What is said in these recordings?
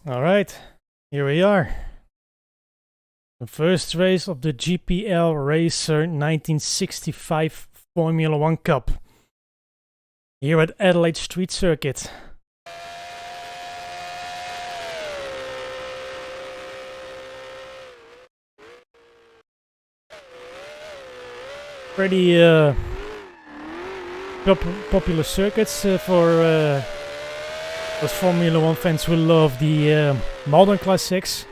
Alright, here we are. The first race of the GPLRACER 1965 Formula 1 Cup. Here at Adelaide Street Circuit. Pretty popular circuits for those Formula 1 fans who love the modern classics.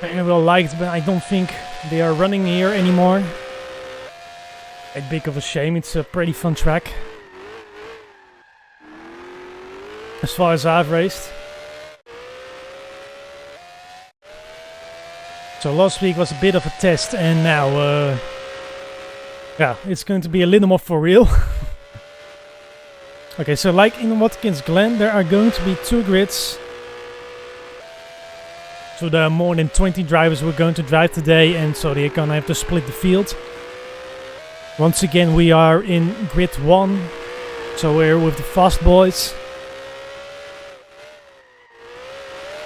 Very well liked, but I don't think they are running here anymore. A bit of a shame, it's a pretty fun track. As far as I've raced. So last week was a bit of a test, and now yeah, it's going to be a little more for real. Okay, so like in Watkins Glen, there are going to be 2 grids. So there are more than 20 drivers who are going to drive today, and so they're gonna have to split the field. Once again, we are in grid 1, so we're with the fast boys.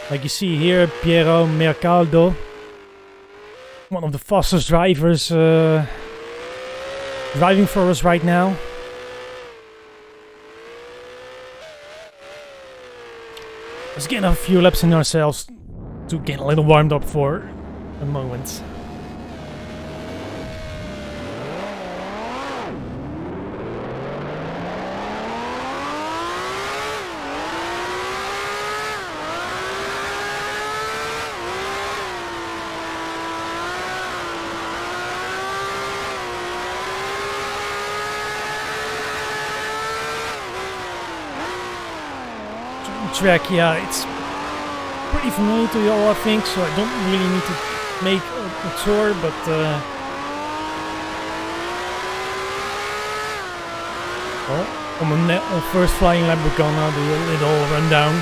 Like you see here, Piero Mercaldo, one of the fastest drivers driving for us right now. Let's get a few laps in ourselves to get a little warmed up for a moment. Track, yeah, it's pretty familiar to you all, I think, so I don't really need to make a tour, but well, on first flying lap we're gonna do a little rundown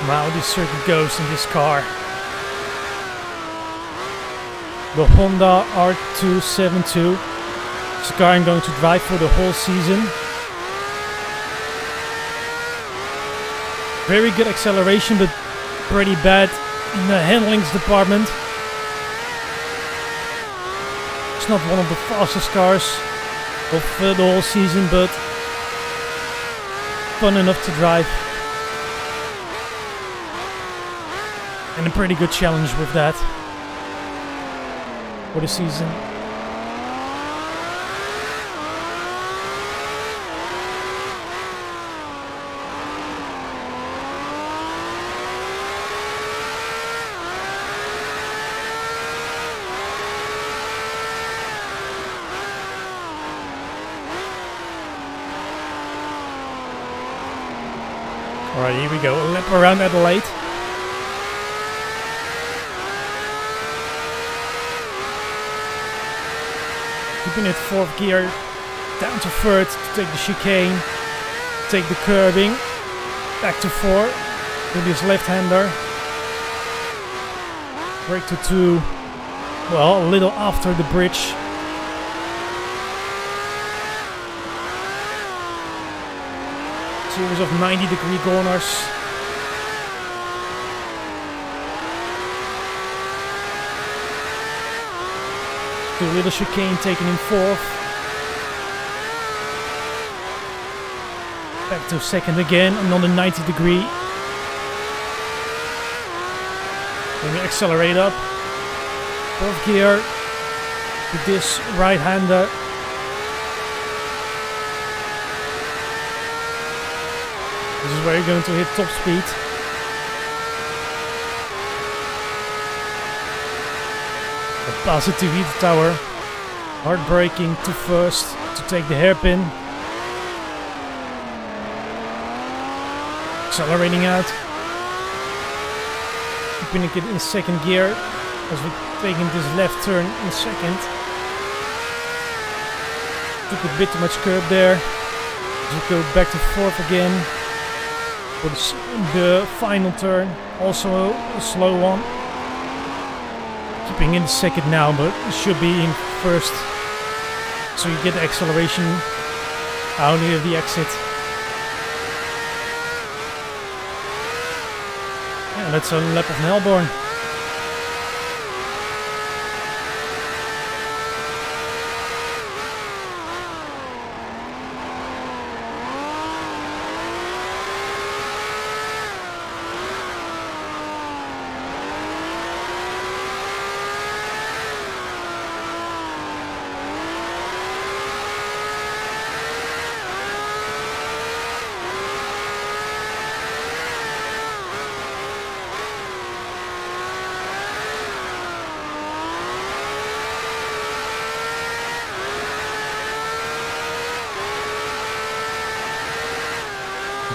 on how this circuit goes in this car. The Honda R272. It's a car I'm going to drive for the whole season. Very good acceleration, but pretty bad in the handlings department. It's not one of the fastest cars of the whole season, but fun enough to drive. And a pretty good challenge with that for the season. Alright, here we go, a lap around Adelaide. Keeping it 4th gear, down to 3rd to take the chicane, take the curbing, back to 4, with this left-hander. Brake to 2, well, a little after the bridge. Series of 90-degree corners. The little chicane taken in 4th. Back to 2nd again, another 90-degree. Then we accelerate up. 4th gear with this right-hander. This is where you're going to hit top speed. Pass it to heat tower. Hard braking to 1st to take the hairpin. Accelerating out. Keeping it in 2nd gear as we're taking this left turn in 2nd. Took a bit too much curb there. As we go back to 4th again. For the final turn, also a slow one. Keeping in 2nd now, but it should be in 1st. So you get the acceleration out near the exit. That's a lap of Melbourne.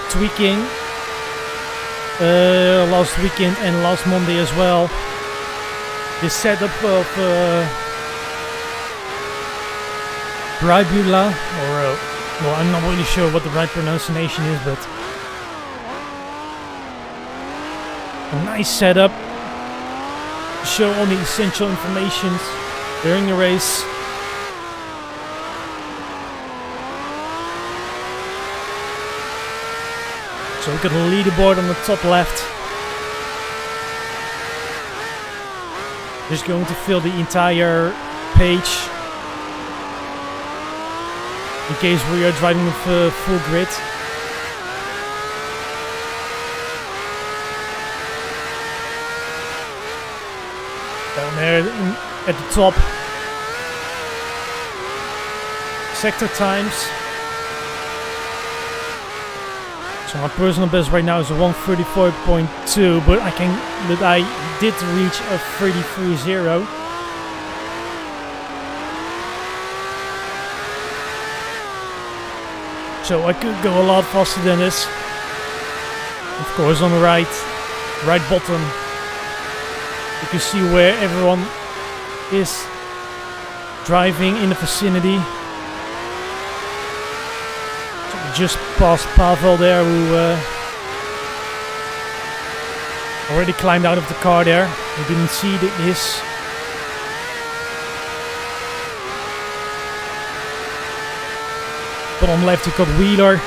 Tweaking last weekend and last Monday as well. The setup of Bribula, or well, I'm not really sure what the right pronunciation is, but a nice setup to show all the essential information during the race. So we got a leaderboard on the top left. Just going to fill the entire page in case we are driving with full grid. Down there at the top, sector times. So my personal best right now is a 134.2, but I did reach a 33.0. So I could go a lot faster than this. Of course, on the right bottom, you can see where everyone is driving in the vicinity. Just past Pavel there, who already climbed out of the car there. We didn't see this. But on the left you got Wheeler.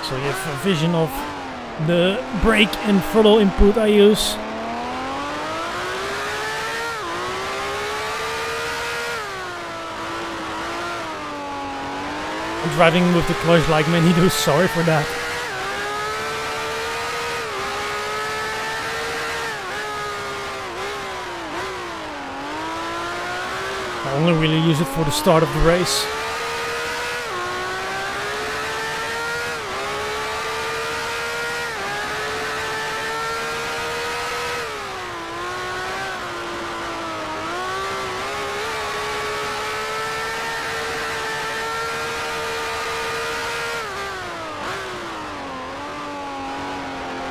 So you have a vision of the brake and throttle input I use. I'm driving with the clutch like many do, sorry for that. I only really use it for the start of the race.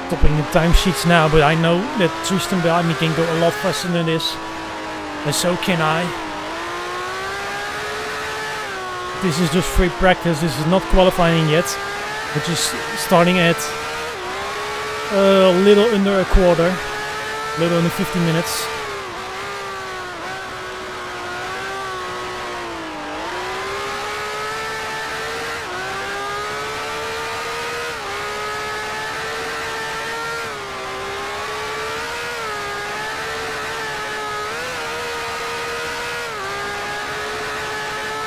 Topping the timesheets now, but I know that Tristan behind me can go a lot faster than this, and so can I. This is just free practice, this is not qualifying yet, which is starting at a little under a quarter, a little under 50 minutes.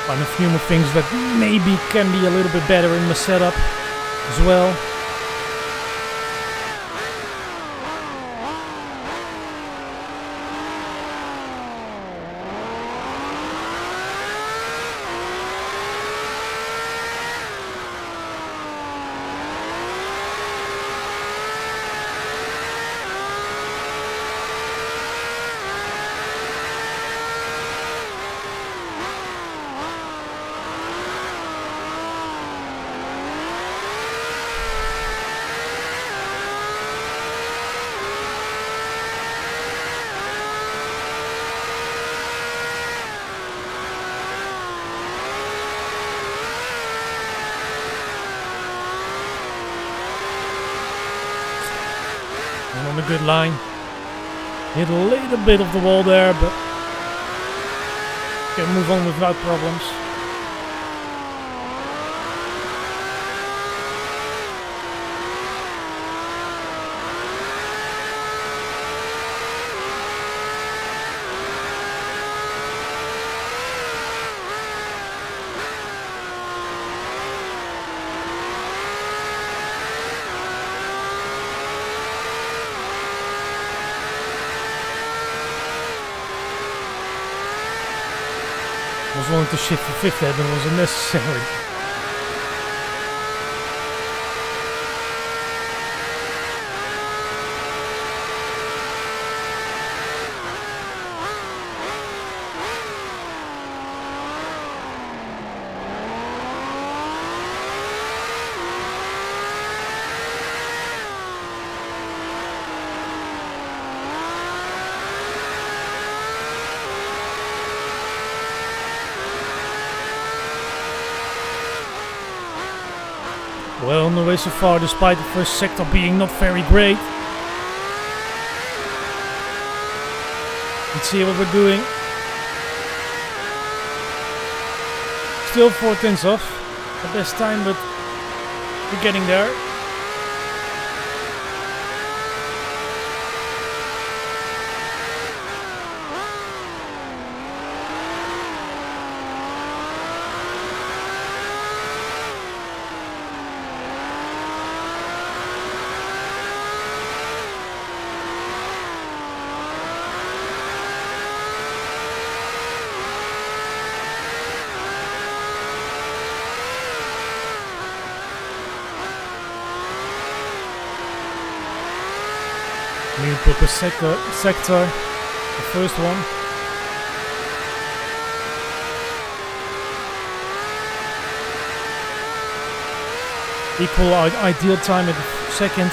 And a few more things that maybe can be a little bit better in the setup as well. On a good line. Hit a little bit of the wall there, but can move on without problems. was willing to shift for fifth there, but it was unnecessary. Well on the way so far, despite the first sector being not very great. Let's see what we're doing. Still 4/10 off. The best time, but we're getting there. New proper sector, the first one. Equal ideal time at the second.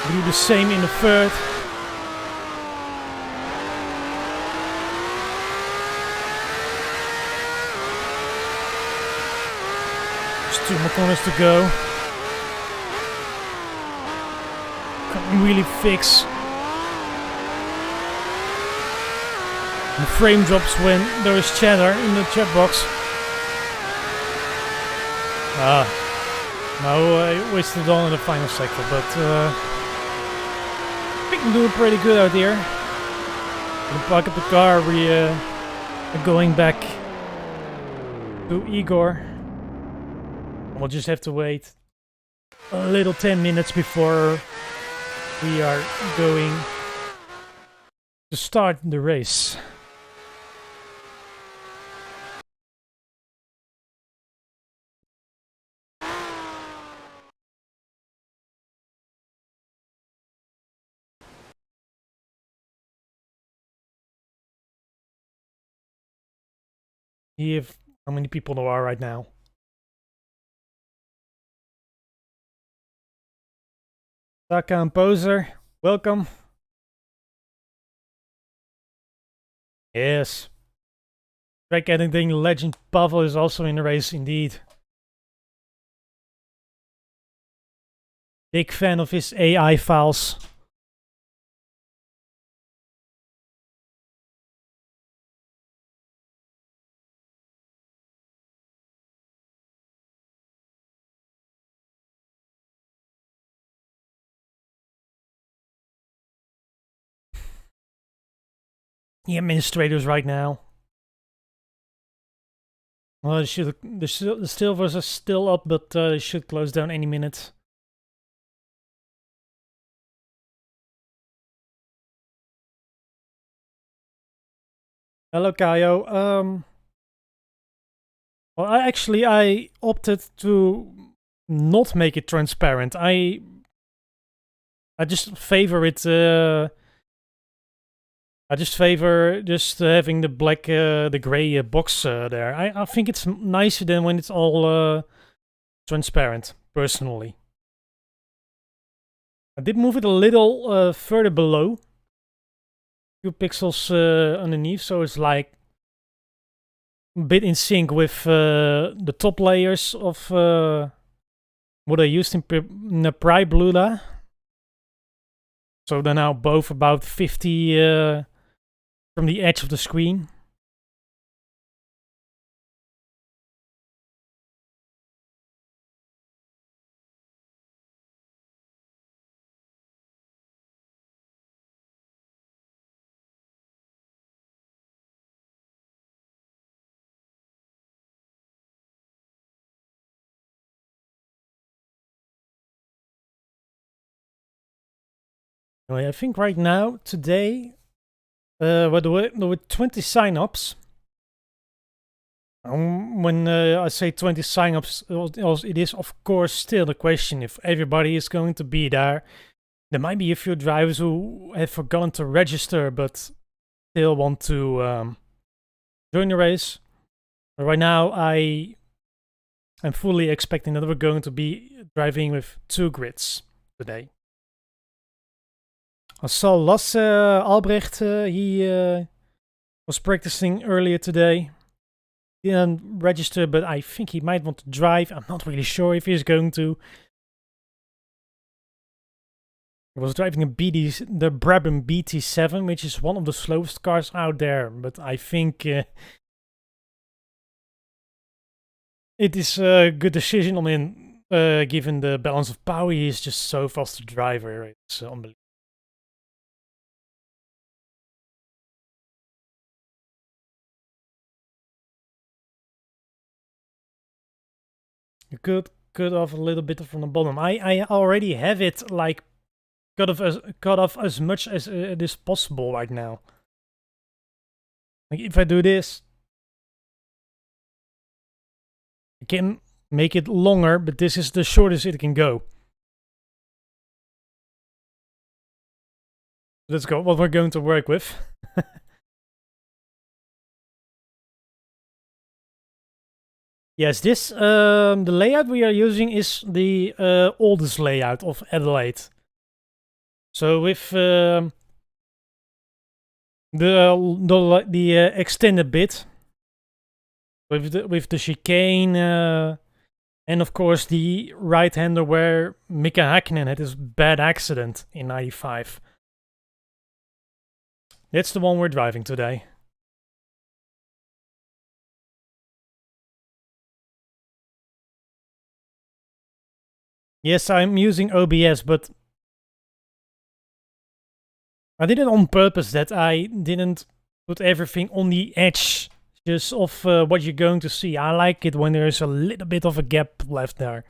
Do the same in the third. Just 2 more corners to go. Can't really fix the frame drops when there is chatter in the chat box. No, I wasted it all in the final sector, but I'm doing pretty good out here. Gonna park up the car. We are going back to Igor. We'll just have to wait a little 10 minutes before we are going to start the race. See if how many people there are right now. Taka and Poser, welcome. Yes. Track editing legend Pavel is also in the race indeed. Big fan of his AI files. The administrators right now. Well, the silvers are still up, but they should close down any minute. Hello, Kaio. Well, I opted to not make it transparent. I just favor it. I just favor having the black, the gray box there. I think it's nicer than when it's all transparent, personally. I did move it a little further below. A few pixels underneath, so it's like a bit in sync with the top layers of what I used in Priblula. So they're now both about 50 from the edge of the screen. Anyway, I think right now, today, there were 20 sign-ups. When I say 20 sign-ups, it is of course still the question if everybody is going to be there. There might be a few drivers who have forgotten to register but still want to join the race. But right now, I'm fully expecting that we're going to be driving with 2 grids today. I saw Lasse Albrecht, he was practicing earlier today. Didn't register, but I think he might want to drive. I'm not really sure if he's going to. He was driving the Brabham BT7, which is one of the slowest cars out there, but I think it is a good decision on him, given the balance of power. He is just so fast a driver. It's unbelievable. You could cut off a little bit from the bottom. I already have it like cut off as much as it is possible right now. Like if I do this, I can make it longer, but this is the shortest it can go. Let's go. What we're going to work with. Yes, this the layout we are using is the oldest layout of Adelaide. So with the extended bit, with the chicane, and of course the right-hander where Mika Hakkinen had his bad accident in '95. That's the one we're driving today. Yes, I'm using OBS, but I did it on purpose that I didn't put everything on the edge just of what you're going to see. I like it when there's a little bit of a gap left there.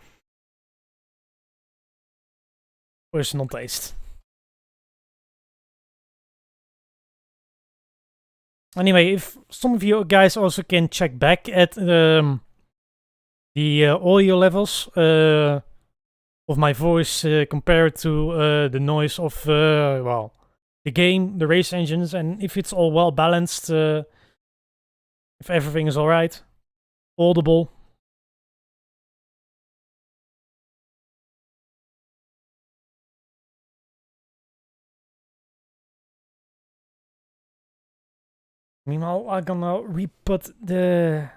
Personal taste. Anyway, if some of you guys also can check back at the audio levels of my voice compared to the noise of, well, the game, the race engines, and if it's all well balanced, if everything is alright, audible. Meanwhile, I'm gonna re-put the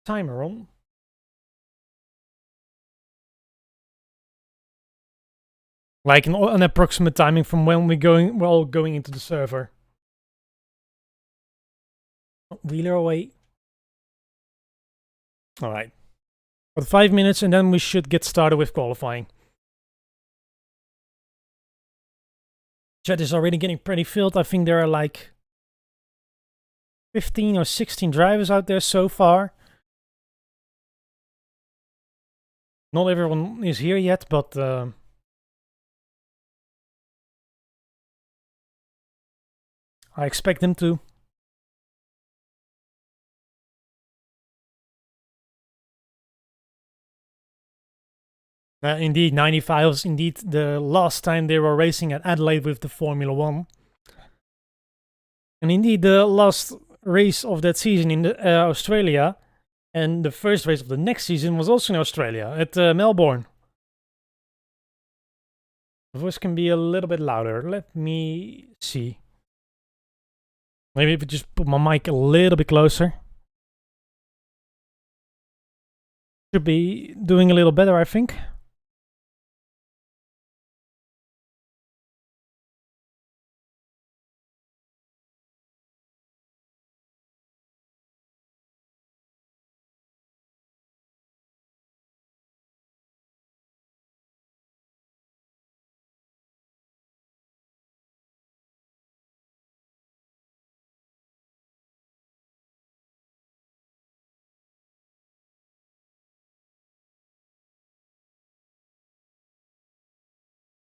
timer on. Like an approximate timing from when we're all going into the server. Wheeler away. Alright. About 5 minutes and then we should get started with qualifying. Chat is already getting pretty filled. I think there are like 15 or 16 drivers out there so far. Not everyone is here yet, but I expect them to. Indeed, 95 was indeed the last time they were racing at Adelaide with the Formula 1. And indeed, the last race of that season in Australia, and the first race of the next season was also in Australia, at Melbourne. The voice can be a little bit louder. Let me see. Maybe if I just put my mic a little bit closer. Should be doing a little better, I think.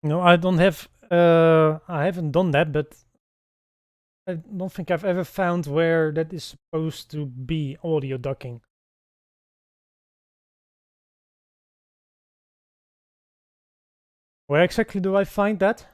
No, I don't have I haven't done that, but I don't think I've ever found where that is supposed to be audio ducking. Where exactly do I find that?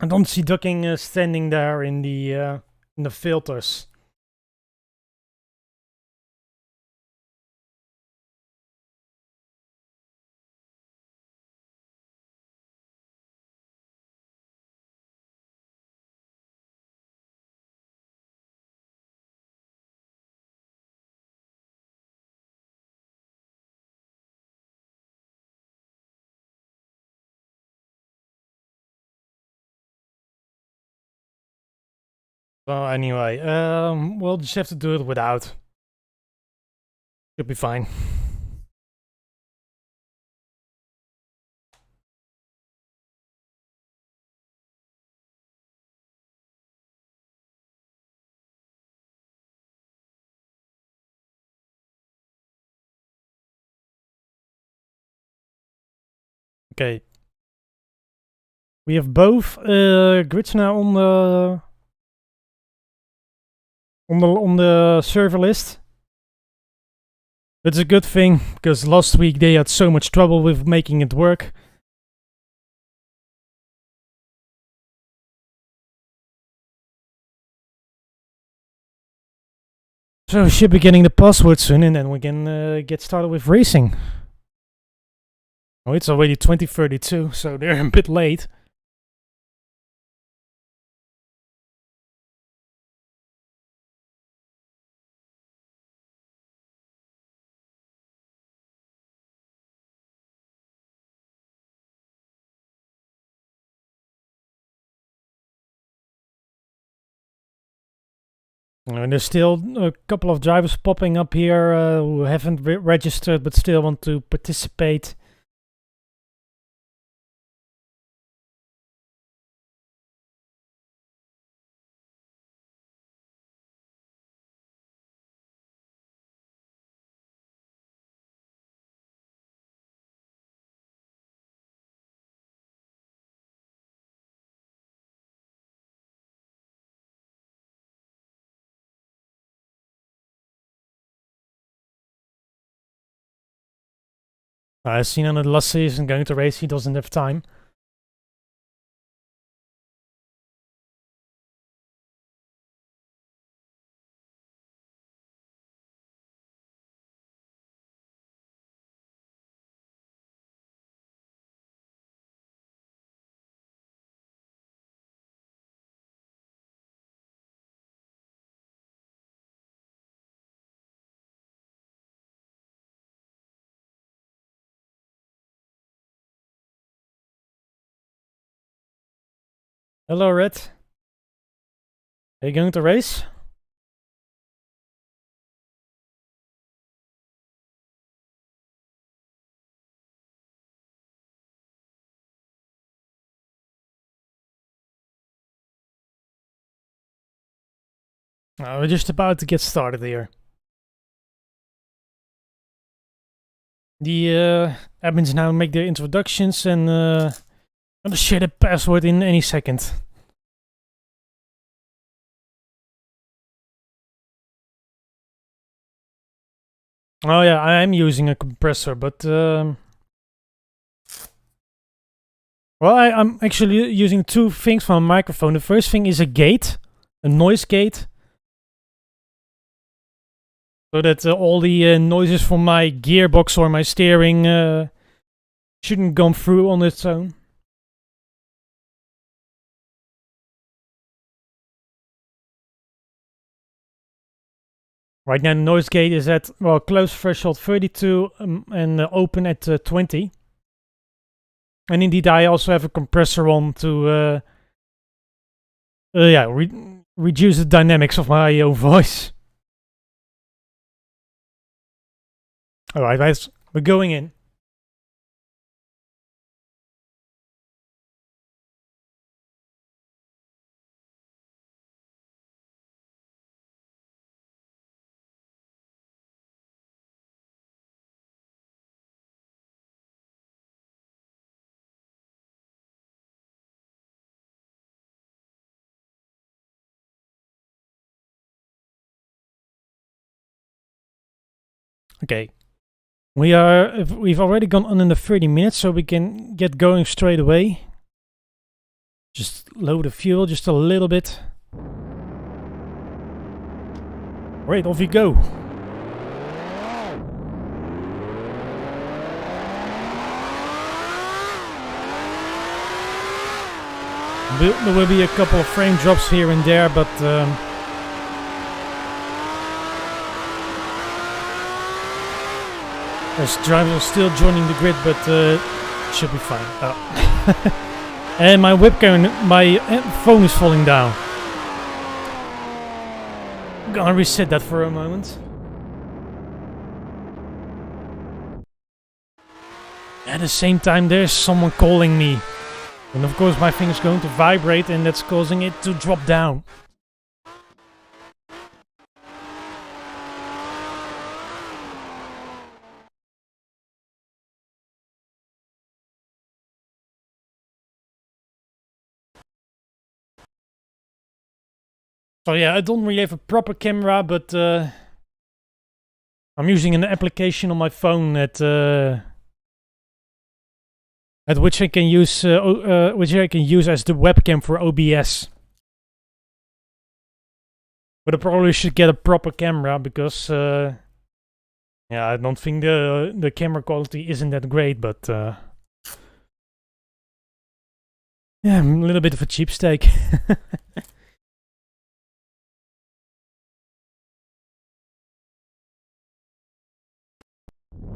I don't see ducking standing there in the filters. Well, anyway, we'll just have to do it without. Should be fine. Okay. We have both grids now on the server list. It's a good thing because last week they had so much trouble with making it work. So we should be getting the password soon, and then we can get started with racing. Oh, it's already 2032, so they're a bit late. And there's still a couple of drivers popping up here who haven't registered but still want to participate. I've seen on the last season going to race, he doesn't have time. Hello, Red. Are you going to race? We're just about to get started here. The admins now make their introductions and gonna share the password in any second. Oh yeah, I am using a compressor, but well, I'm actually using two things for a microphone. The first thing is a gate, a noise gate, so that all the noises from my gearbox or my steering shouldn't come through on its own. Right now, the noise gate is at, well, close threshold 32 and open at 20. And indeed, I also have a compressor on to, reduce the dynamics of my own voice. Alright, guys, we're going in. Okay. We've already gone on in the 30 minutes, so we can get going straight away. Just load the fuel just a little bit. Right, off you go. There will be a couple of frame drops here and there, but there's drivers still joining the grid, but it should be fine. Oh. And my webcam, my phone is falling down. I'm gonna reset that for a moment. At the same time, there's someone calling me. And of course my thing is going to vibrate and that's causing it to drop down. So yeah, I don't really have a proper camera, but I'm using an application on my phone at which I can use as the webcam for OBS. But I probably should get a proper camera because yeah, I don't think the camera quality isn't that great, but yeah, I'm a little bit of a cheapskate.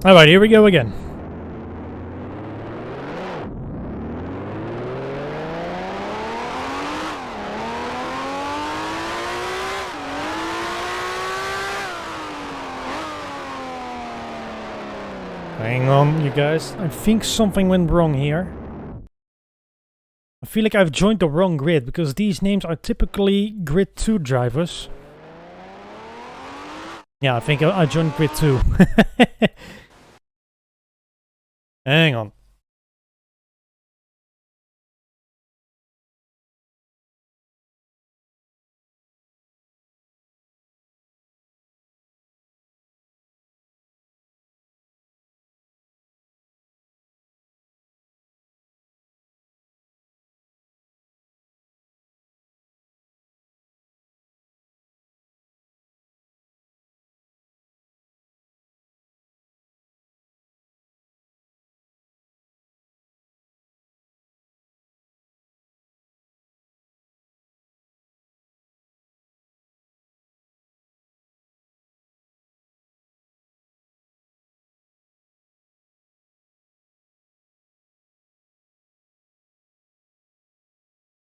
Alright, here we go again. Hang on, you guys. I think something went wrong here. I feel like I've joined the wrong grid, because these names are typically grid 2 drivers. Yeah, I think I joined grid 2. Hang on.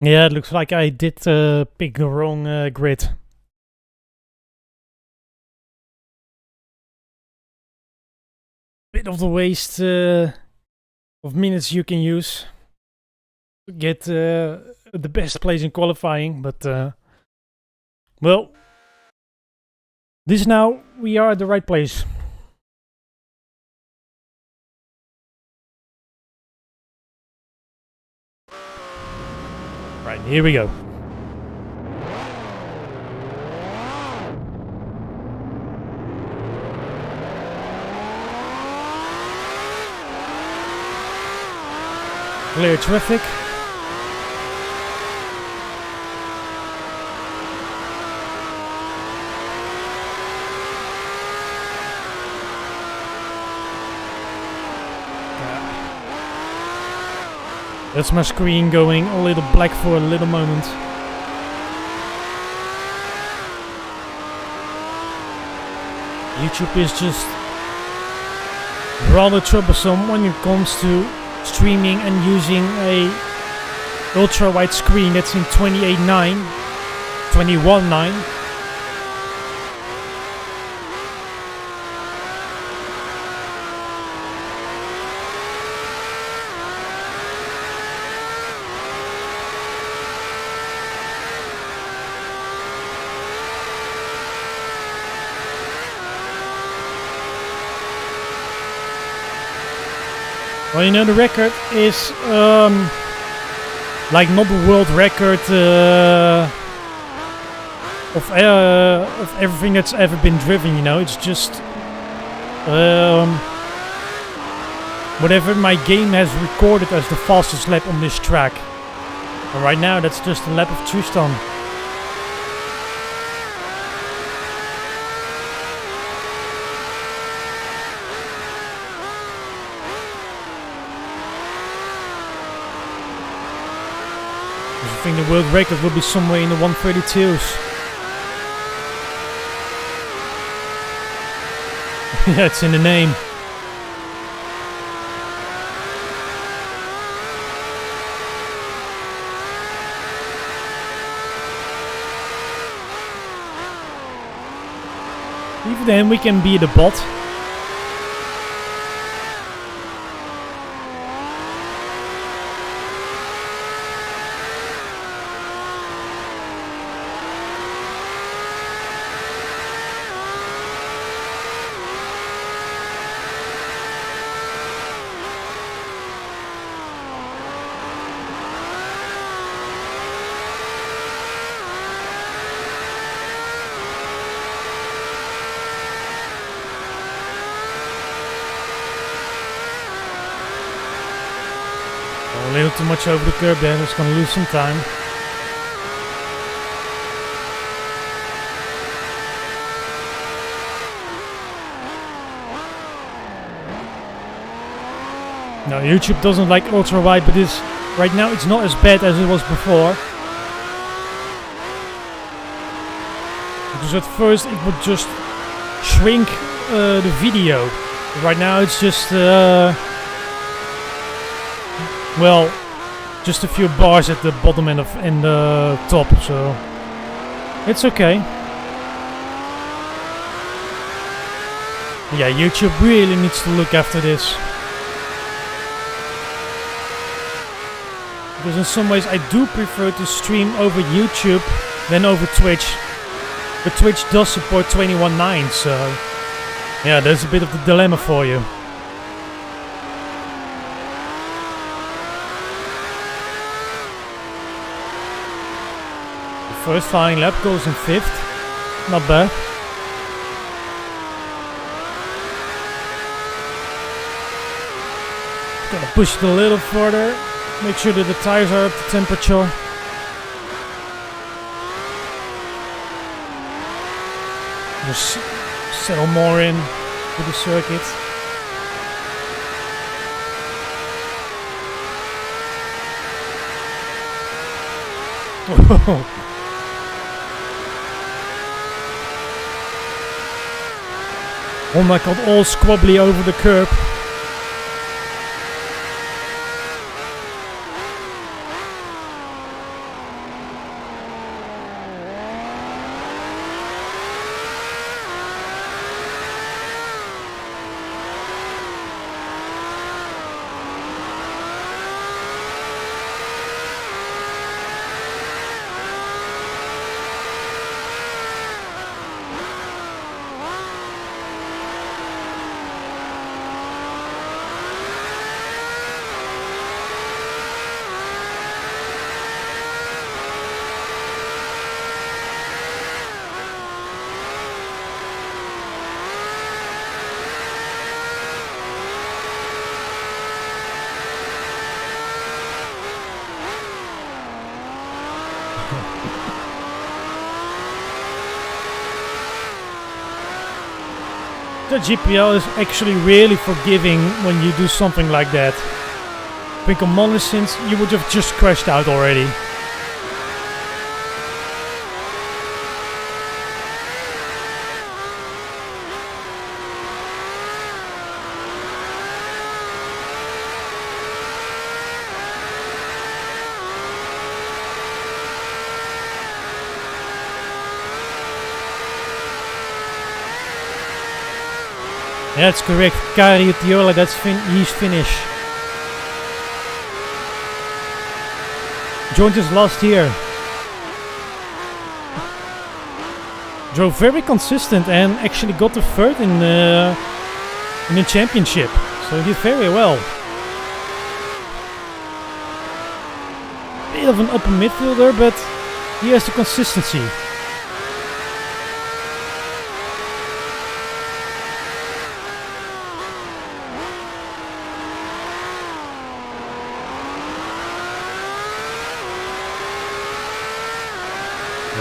Yeah, it looks like I did pick the wrong grid. Bit of the waste of minutes you can use to get the best place in qualifying, but well, this now we are at the right place. Right, here we go. Clear traffic. That's my screen going a little black for a little moment. YouTube is just rather troublesome when it comes to streaming and using a ultra wide screen that's in 28:9, 21:9. Well, you know, the record is like not the world record of everything that's ever been driven. You know, it's just whatever my game has recorded as the fastest lap on this track. And right now, that's just a lap of Tristan. I think the world record will be somewhere in the 132s. Yeah, it's in the name. Even then, we can be the bot. A little too much over the curb there, that's gonna lose some time. No, YouTube doesn't like ultra wide, but this right now it's not as bad as it was before. Because at first it would just shrink the video. Right now it's just well, just a few bars at the bottom and the top, so it's okay. Yeah, YouTube really needs to look after this. Because in some ways I do prefer to stream over YouTube than over Twitch. But Twitch does support 21.9, so yeah, there's a bit of the dilemma for you. The first flying lap goes in 5th. Not bad. Gonna push it a little further. Make sure that the tires are up to temperature. Just settle more in with the circuit. Oh my god, all squabbly over the curb. The GPL is actually really forgiving when you do something like that. I think on Mollisons you would have just crashed out already. Yeah, that's correct. Kari Tiola, he's Finnish. Joined us last year. Drove very consistent and actually got the third in the championship. So he did very well. Bit of an upper midfielder, but he has the consistency.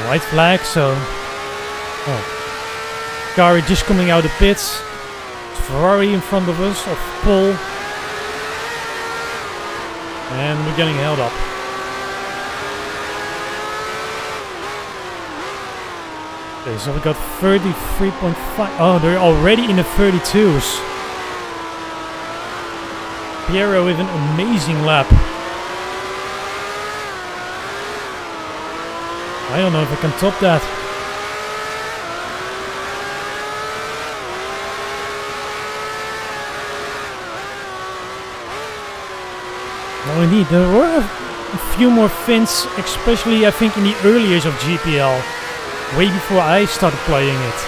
White flag, so Kari just coming out of the pits. It's Ferrari in front of us, of Paul, and we're getting held up. Okay, so we got 33.5. Oh, they're already in the 32s. Piero with an amazing lap. I don't know if I can top that. No, indeed, there were a few more Finns, especially I think in the early years of GPL, way before I started playing it.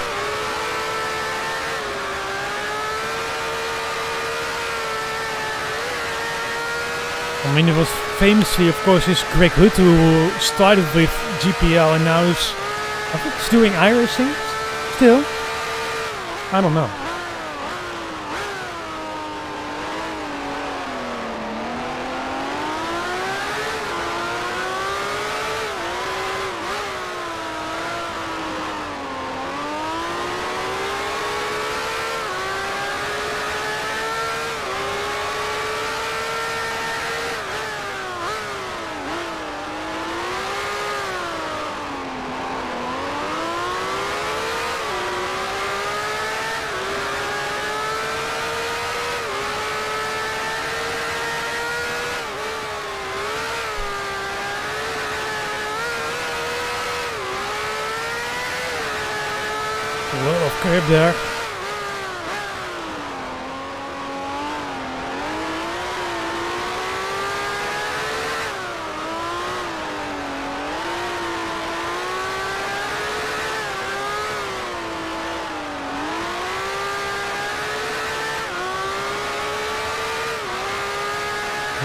I mean, it was famously, of course, is Greg Hood who started with GPL and now I think he's doing iRacing still. I don't know. A lot of curb there.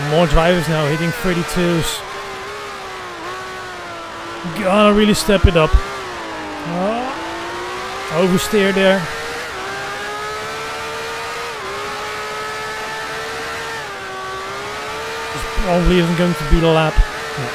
More drivers now hitting 32s. Gotta really step it up. Oversteer there. This probably isn't going to be the lap. Yeah.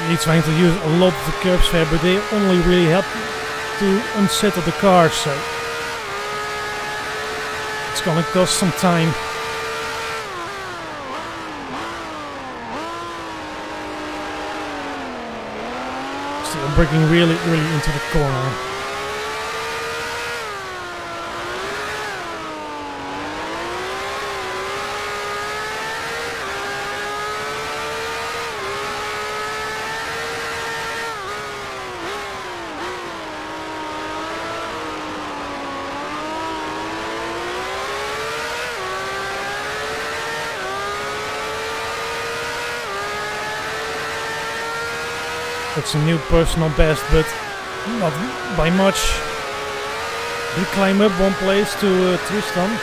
He's trying to use a lot of the curbs there, but they only really help to unsettle the car, so it's gonna cost some time. Still braking really into the corner. It's a new personal best, but not by much. We climb up one place to Tristan.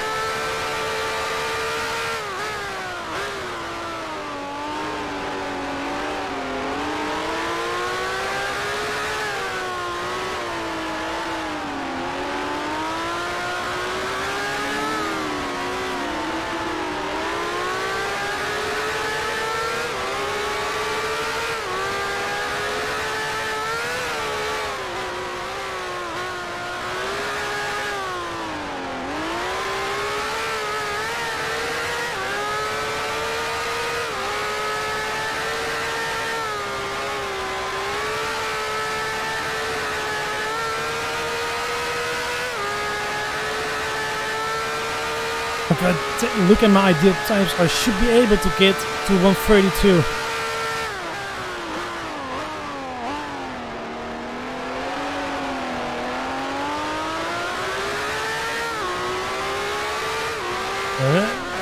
If I look at my ideal times, I should be able to get to 132.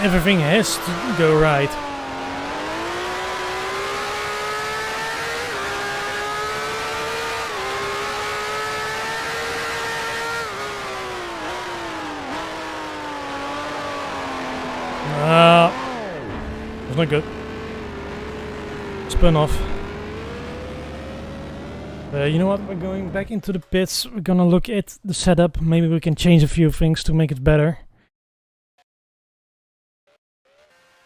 Everything has to go right. That's not good. Spin off. You know what? We're going back into the pits. We're gonna look at the setup. Maybe we can change a few things to make it better.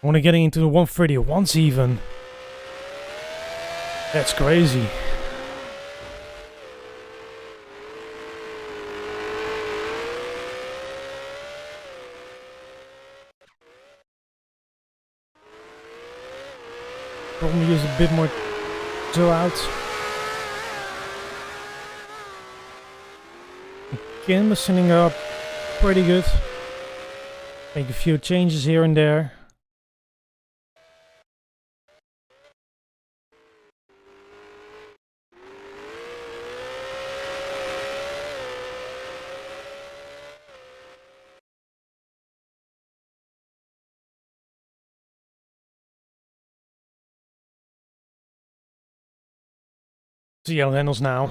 I want to get into the 131s even. That's crazy. Probably use a bit more toe out. Canvassing up pretty good. Make a few changes here and there. See how it handles now.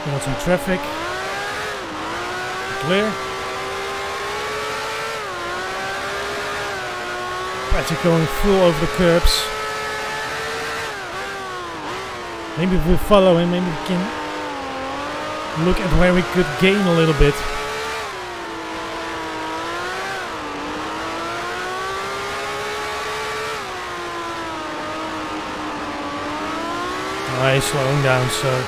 Got some traffic. Clear. Patrick going full over the curbs. Maybe if we follow him, maybe we can look at where we could gain a little bit. He's slowing down, so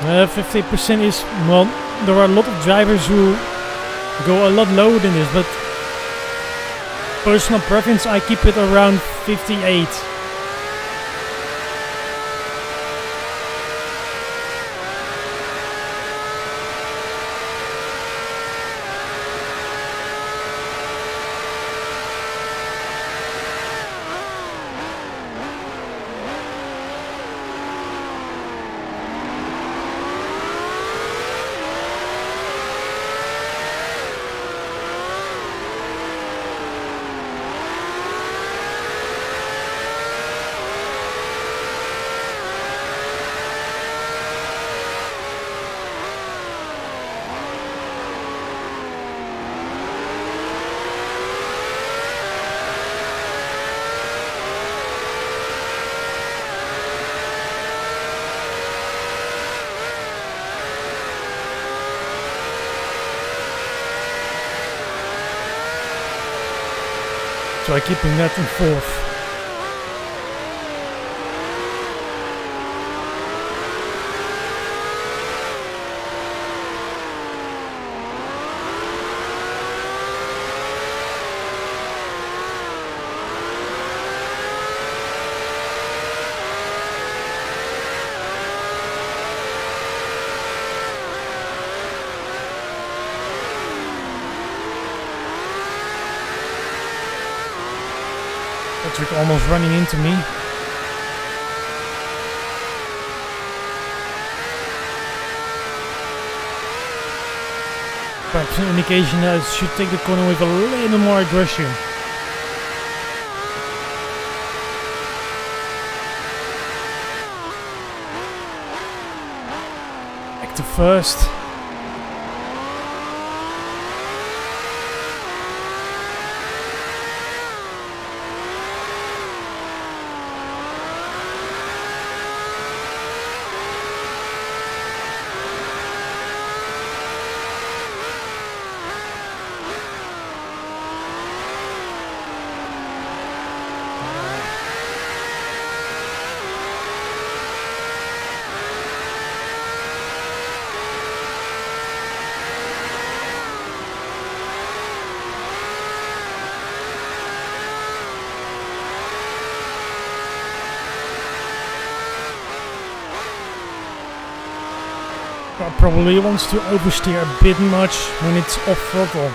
50% is, well, there are a lot of drivers who go a lot lower than this, but personal preference, I keep it around 58. Try keeping that in fourth. Patrick almost running into me. Perhaps an indication that I should take the corner with a little more aggression. Back to first. Probably wants to oversteer a bit much when it's off throttle.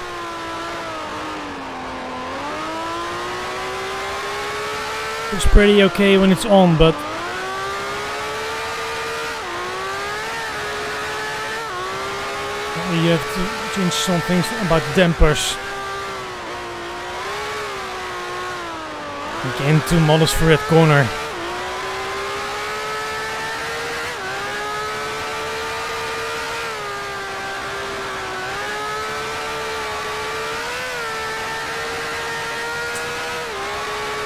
It's pretty okay when it's on, but you have to change some things about dampers. Again, too modest for that corner.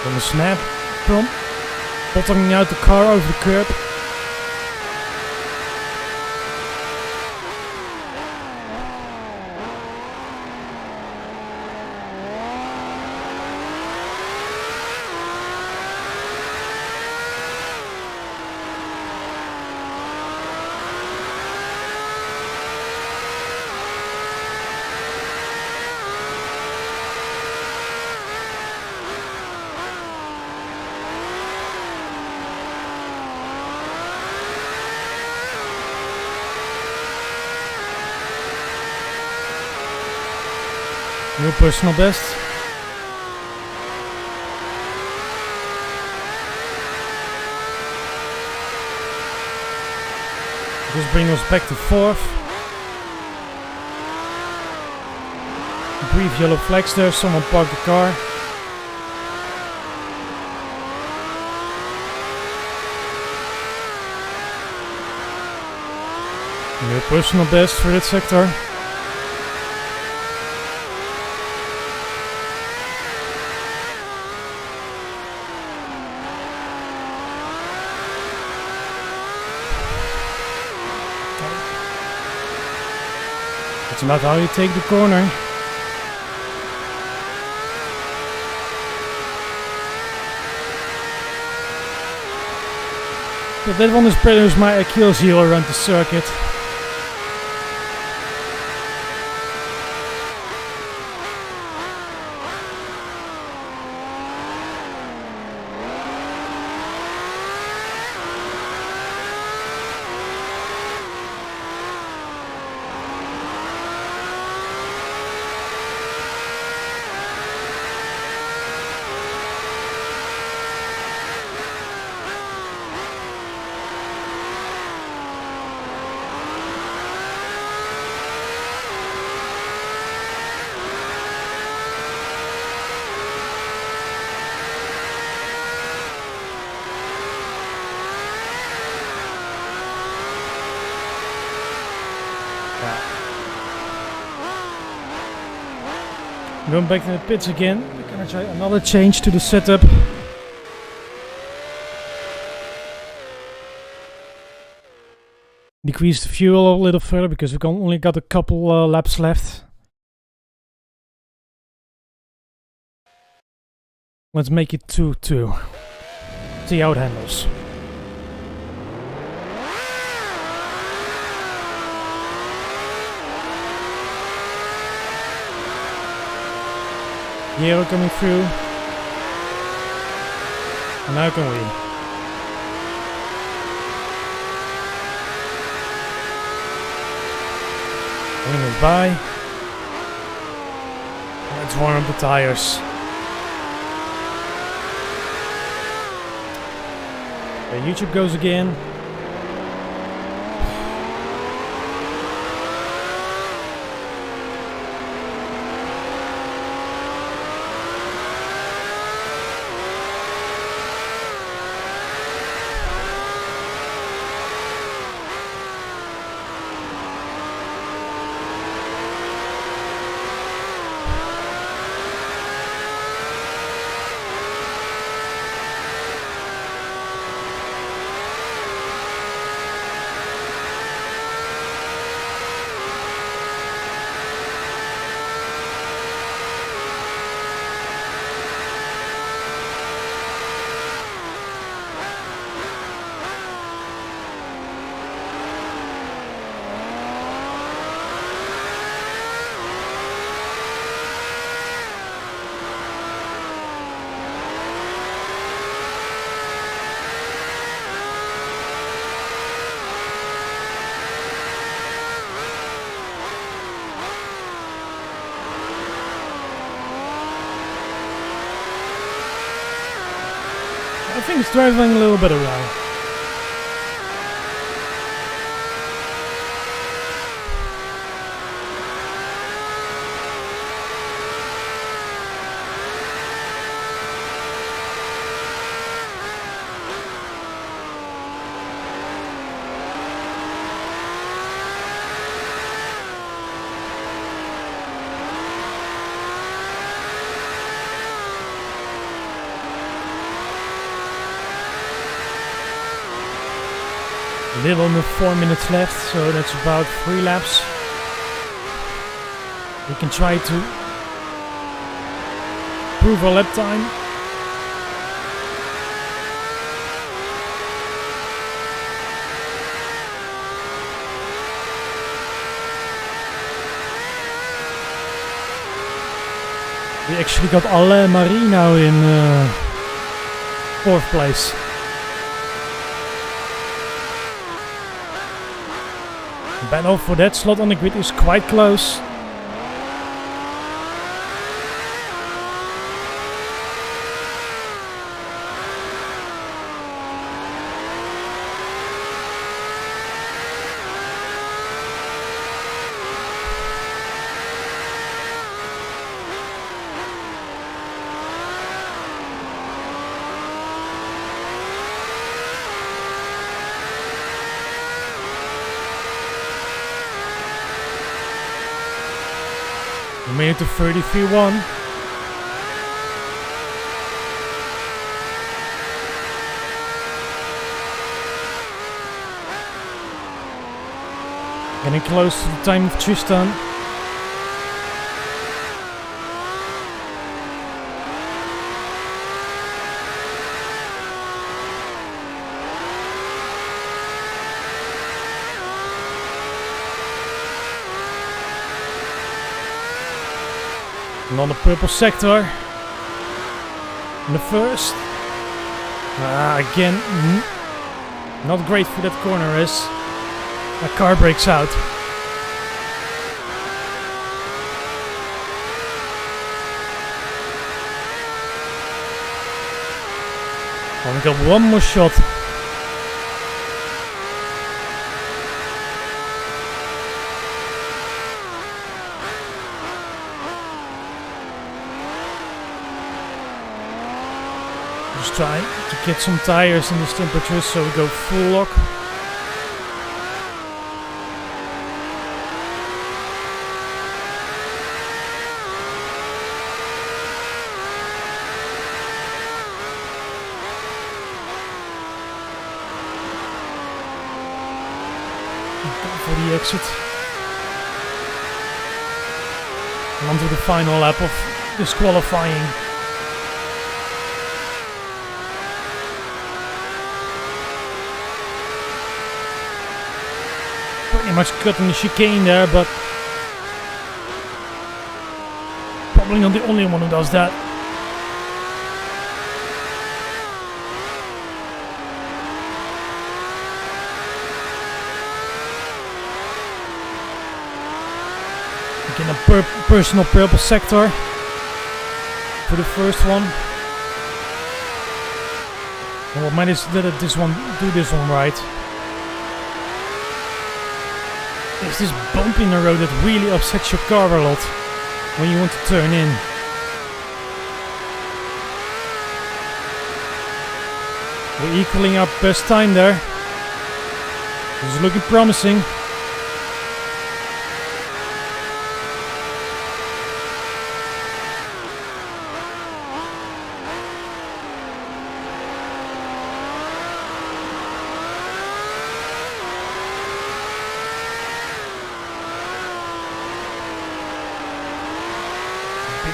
On the snap, from bottoming out the car over the curb. New personal best. Just bring us back to 4th. Brief yellow flags there, someone parked the car. New personal best for that sector. That's not how you take the corner. But that one is pretty much my Achilles heel around the circuit. Going back to the pits again. We're gonna try another change to the setup. Decrease the fuel a little further because we only got a couple laps left. Let's make it 2-2. See how it handles. Yellow coming through. And now can we? Bring us by. Let's warm up the tires. Okay, YouTube goes again. I think it's driving a little bit around. A little under 4 minutes left, so that's about 3 laps. We can try to improve our lap time. We actually got Alain Marie now in 4th place. Battle for that slot on the grid is quite close. Made it to 33-1. Getting close to the time of Tristan. And on the purple sector. In the first. Again, not great for that corner is. A car breaks out. Only got one more shot. Just try to get some tires in this temperature, so we go full lock. For the exit. And onto the final lap of disqualifying. Pretty much cutting the chicane there, but probably not the only one who does that. In a personal purple sector for the first one. And what might is that this one do this one right. There's this bump in the road that really upsets your car a lot when you want to turn in. We're equaling our best time there. This is looking promising.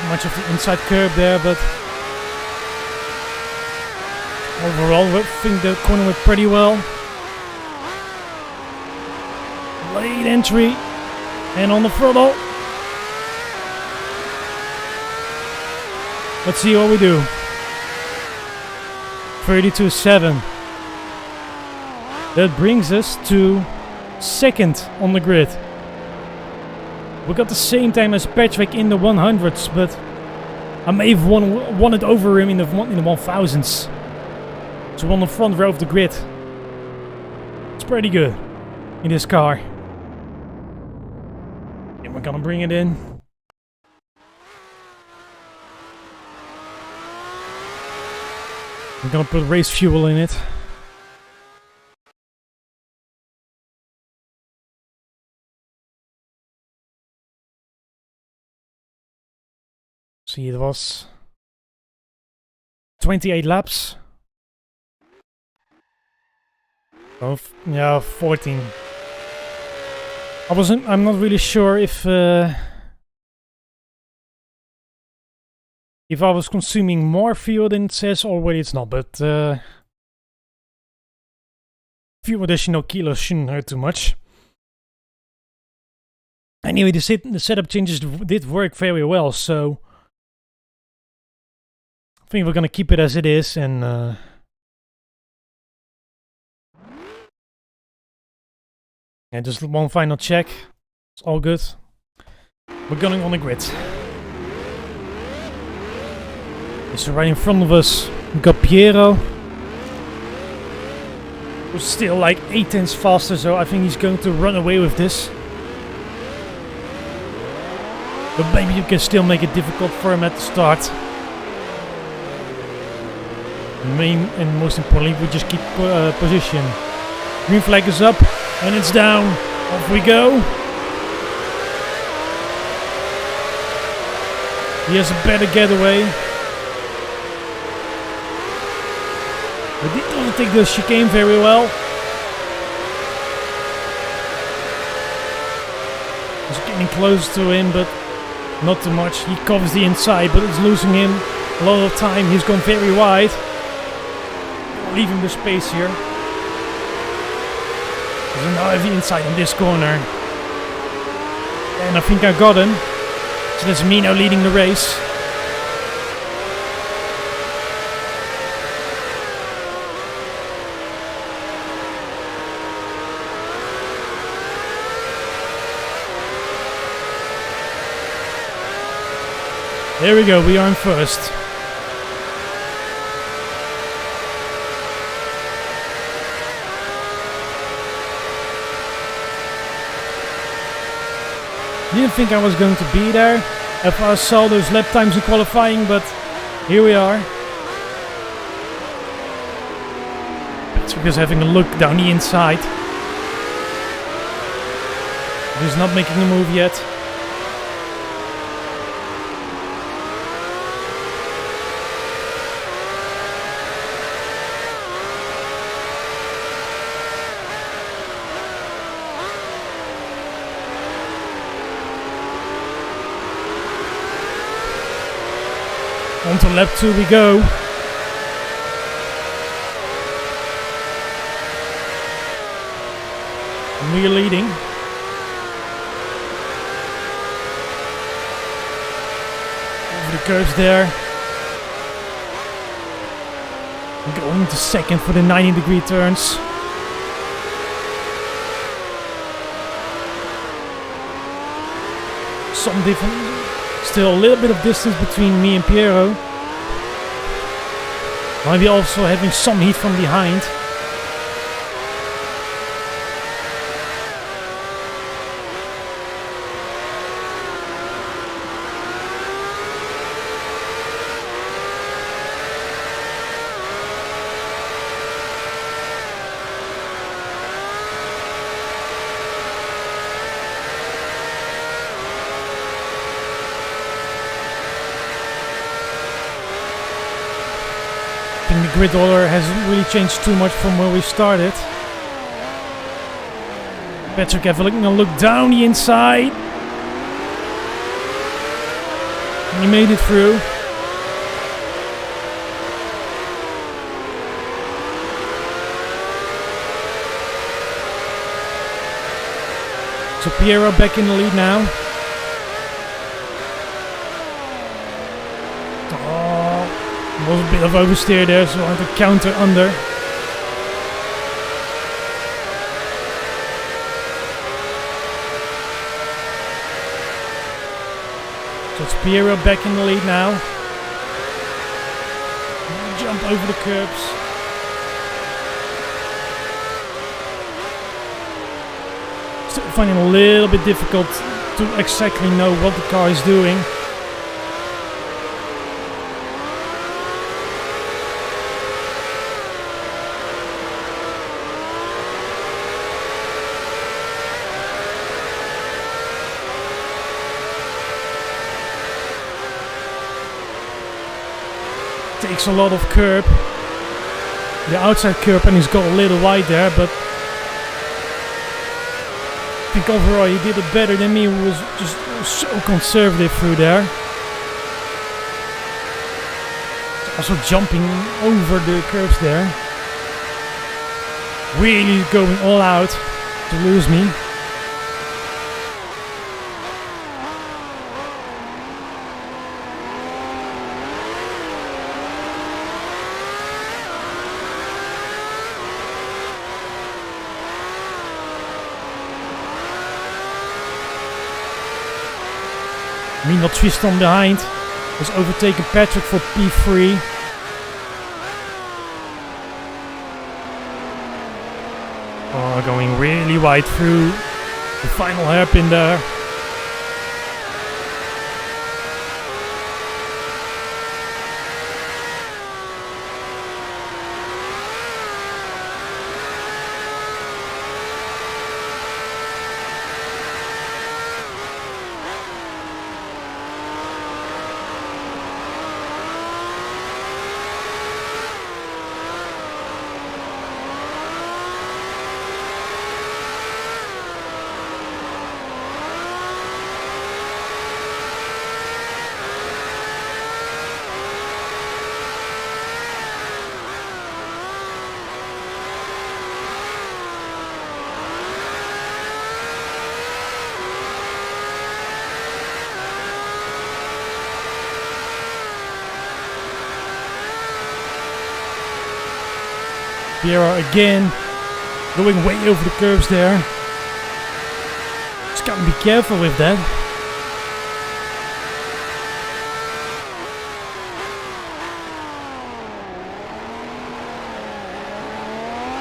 Much of the inside curb there, but overall I think the corner went pretty well. Late entry and on the throttle. Let's see what we do. 32.7. That brings us to second on the grid. We got the same time as Patrick in the 100s, but I may have won it over him in the 1000s. So we're on the front row of the grid. It's pretty good in this car. And we're gonna bring it in. We're gonna put race fuel in it. See, it was 28 laps. Oh, yeah, 14. I'm not really sure if I was consuming more fuel than it says or whether it's not, but few additional kilos shouldn't hurt too much. Anyway, the setup changes did work very well, so I think we're gonna keep it as it is, and and just one final check. It's all good. We're going on the grid. So right in front of us, we got Piero. Who's still like 8 tenths faster, so I think he's going to run away with this. But maybe you can still make it difficult for him at the start. Main and most importantly, we just keep position. Green flag is up and it's down. Off we go. He has a better getaway. But he doesn't take the chicane very well. He's getting close to him, but not too much. He covers the inside, but it's losing him a lot of time. He's gone very wide. Leave him the space here. There's now heavy inside on this corner. And I think I got him. So that's me now leading the race. There we go, we are in first. Didn't think I was going to be there if I saw those lap times in qualifying, but here we are. It's because having a look down the inside. He's not making a move yet. On to lap 2 we go. And we are leading. Over the curves there. And going to second for the 90-degree turns. Some different. Still a little bit of distance between me and Piero. Maybe also having some heat from behind. The grid order hasn't really changed too much from where we started. Patrick having a look down the inside. And he made it through. So Piero back in the lead now. Was a bit of oversteer there, so I had to counter under. So it's Piero back in the lead now. Jump over the curbs. Still finding it a little bit difficult to exactly know what the car is doing. Takes a lot of curb, the outside curb, and he's got a little wide there, but I think overall he did it better than me, who was just so conservative through there. Also jumping over the curbs there, really going all out to lose me. Meanwhile, Tristan behind has overtaken Patrick for P3. Oh, going really wide through the final hairpin there. Piero again, going way over the curbs there. Just gotta be careful with that.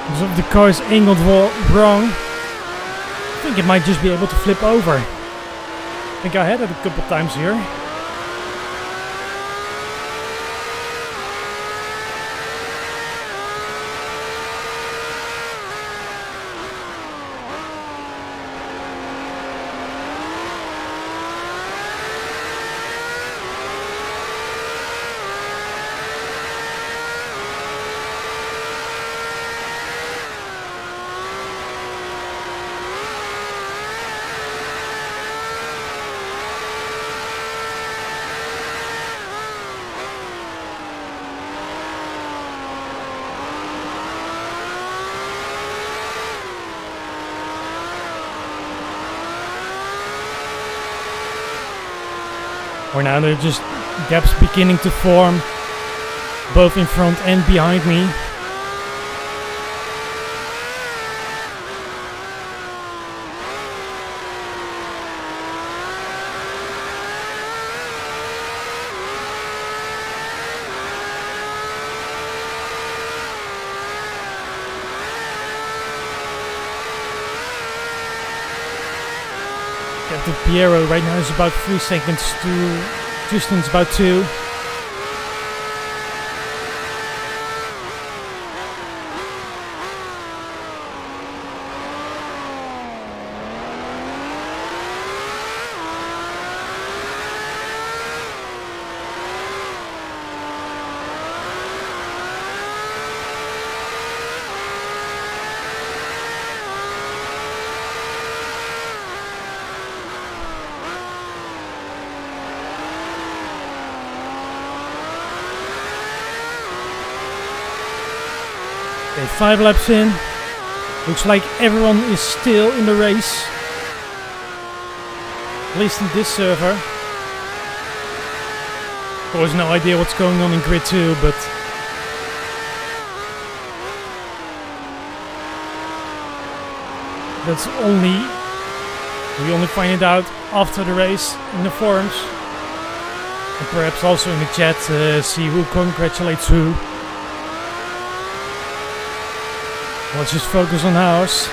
Because if the car is angled wrong, I think it might just be able to flip over. I think I had it a couple times here. Or now there are just gaps beginning to form, both in front and behind me. Captain Piero right now is about 3 seconds to Justin's about 2. Okay, 5 laps in. Looks like everyone is still in the race. At least in this server. Of course, no idea what's going on in grid 2, but that's we only find it out after the race in the forums. And perhaps also in the chat, see who congratulates who. Let's just focus on ours.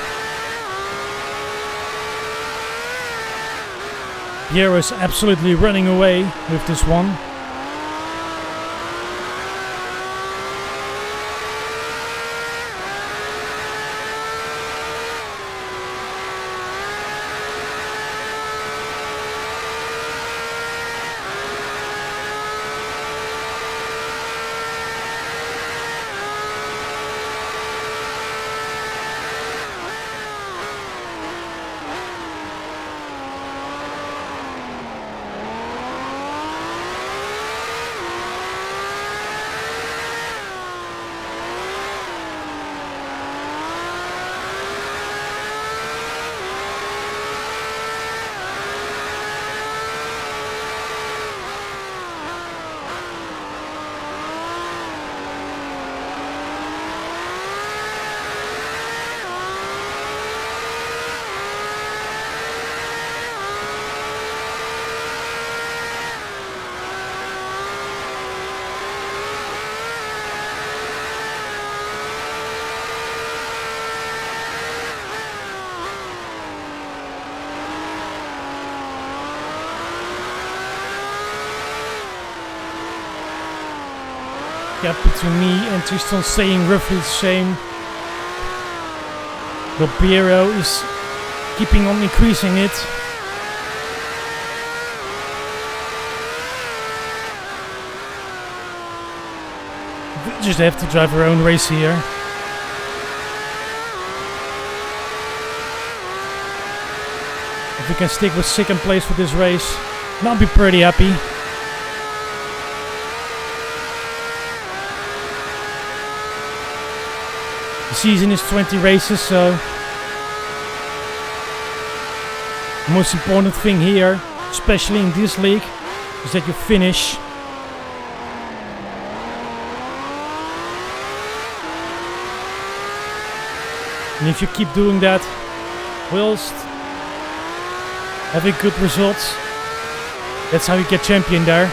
Piero is absolutely running away with this one. Gap between me and Tristan staying roughly the same. But Piero is keeping on increasing it. We just have to drive our own race here. If we can stick with second place for this race, I'll be pretty happy. The season is 20 races, so the most important thing here, especially in this league, is that you finish. And if you keep doing that whilst having good results, that's how you get champion there.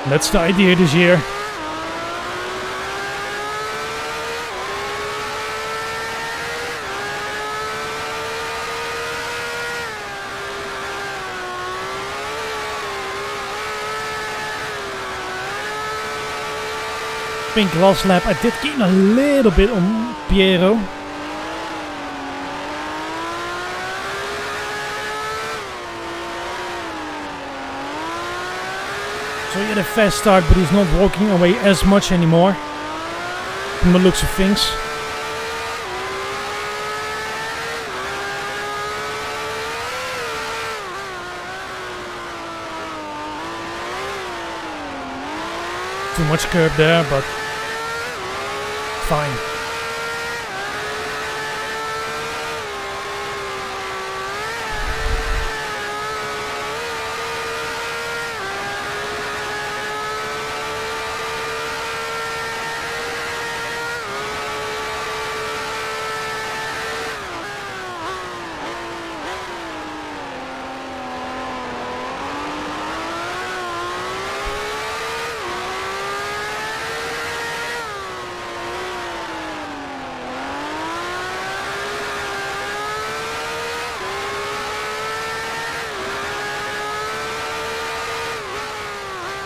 That's the idea this year. I think last lap I did gain a little bit on Piero. So he had a fast start, but he's not walking away as much anymore from the looks of things. Too much curb there, but fine.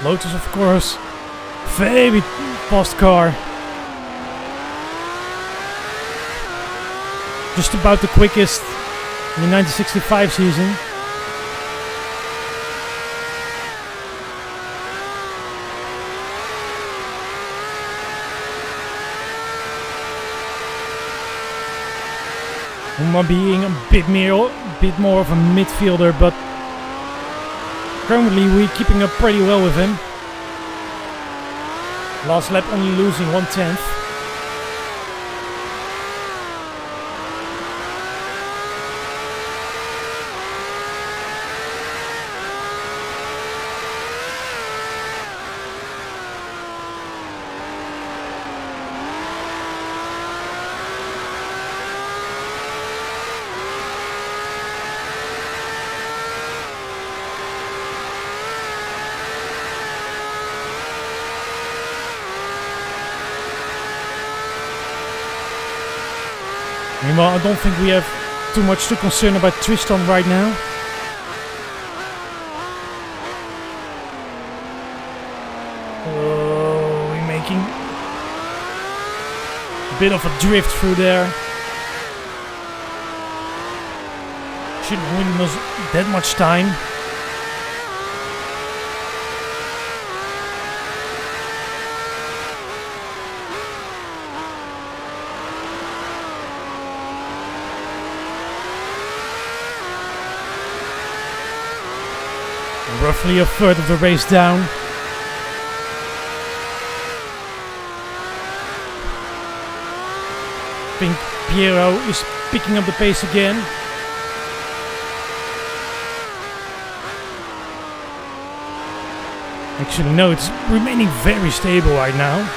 Lotus, of course, very fast car. Just about the quickest in the 1965 season. Uma being a bit more of a midfielder, but currently we're keeping up pretty well with him. Last lap only losing 1/10. Meanwhile, I don't think we have too much to concern about Tristan right now. Oh, we're making a bit of a drift through there. Shouldn't win us that much time. Roughly a third of the race down. I think Piero is picking up the pace again. Actually, no, it's remaining very stable right now.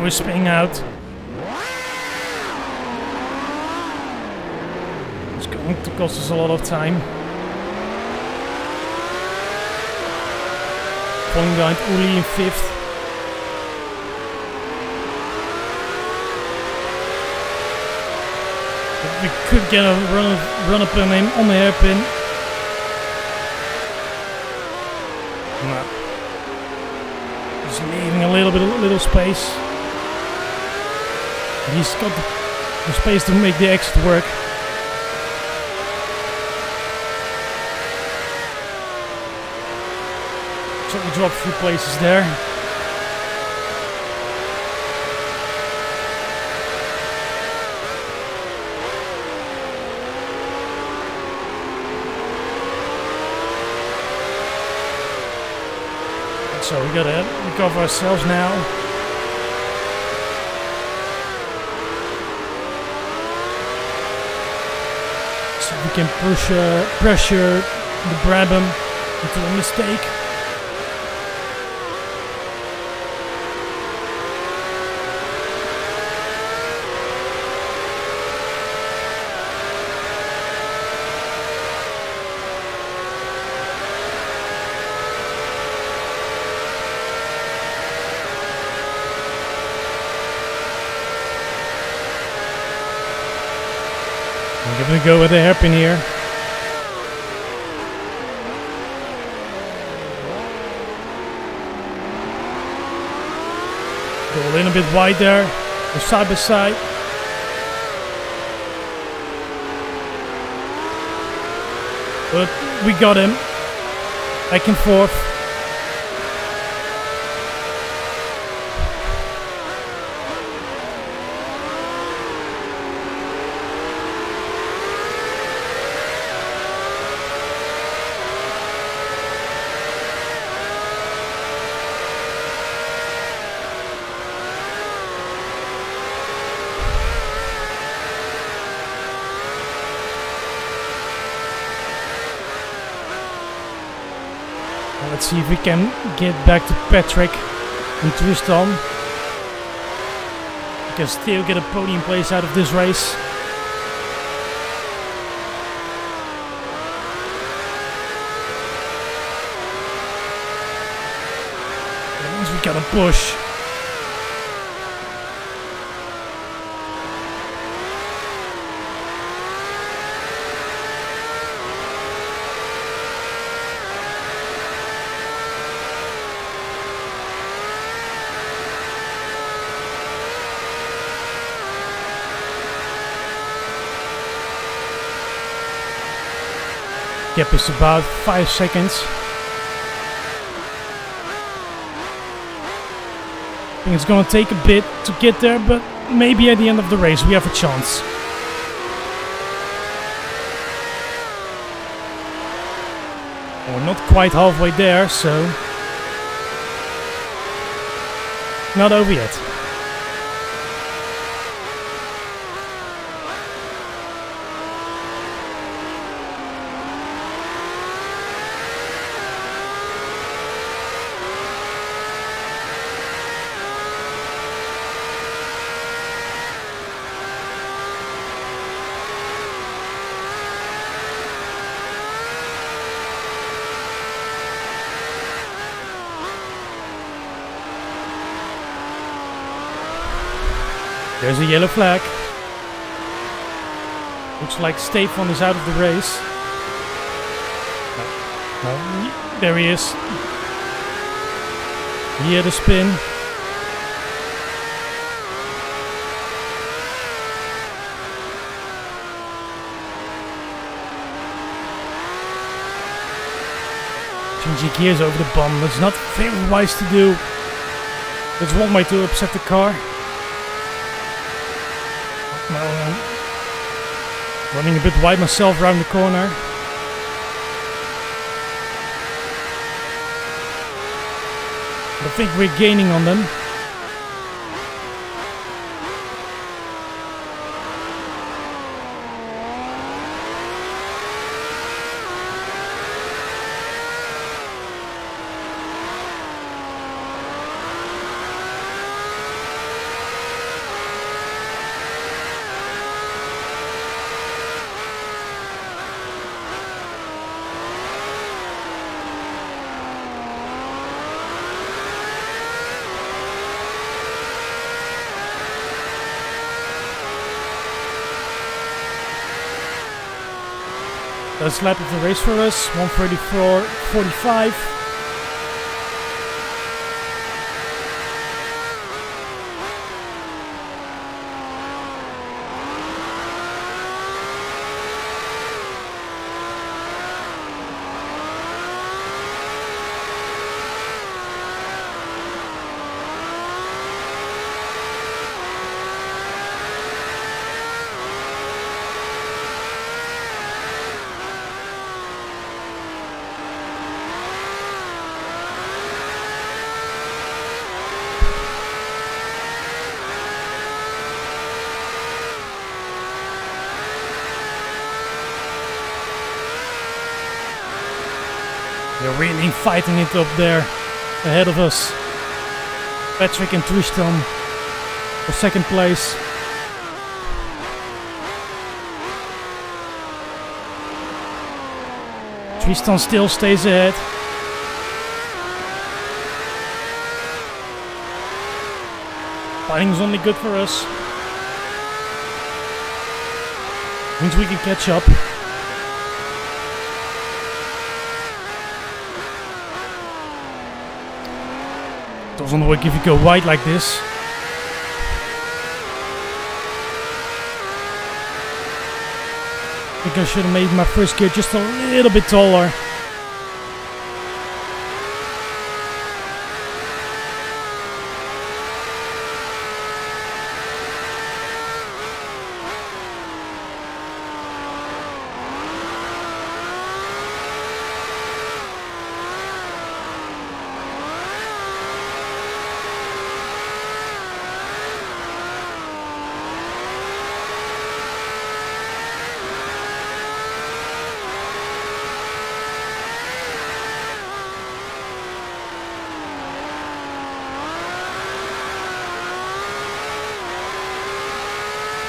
We're spinning out. It's going to cost us a lot of time. Falling behind Uli in 5th. But we could get a run up on him on the hairpin. No. Just leaving a little space. He's got the space to make the exit work. So we drop a few places there. So we gotta recover ourselves now. So we can pressure the Brabham into a mistake. I'm gonna go with a hairpin here. Go a little bit wide there, go side by side. But we got him. Back and forth. Let's see if we can get back to Patrick and Tristan. We can still get a podium place out of this race. That means we gotta push. Gap is about 5 seconds. I think it's gonna take a bit to get there, but maybe at the end of the race we have a chance. We're not quite halfway there, so not over yet. There's a yellow flag. Looks like Stefan is out of the race. No, there he is. He had a spin. Changing gears over the bomb. That's not very wise to do. That's one way to upset the car. Running a bit wide myself around the corner. I think we're gaining on them. First lap of the race for us, 1:34.45. They're really fighting it up there ahead of us. Patrick and Tristan for second place. Tristan still stays ahead. Fighting's only good for us. Means we can catch up. Doesn't work if you go wide like this. I think I should have made my first gear just a little bit taller.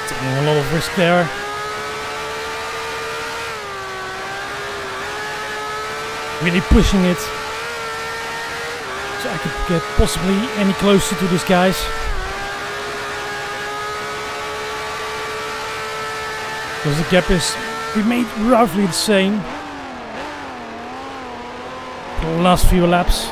Taking a lot of risk there. Really pushing it. So I could get possibly any closer to these guys. Because the gap is remained roughly the same for the last few laps.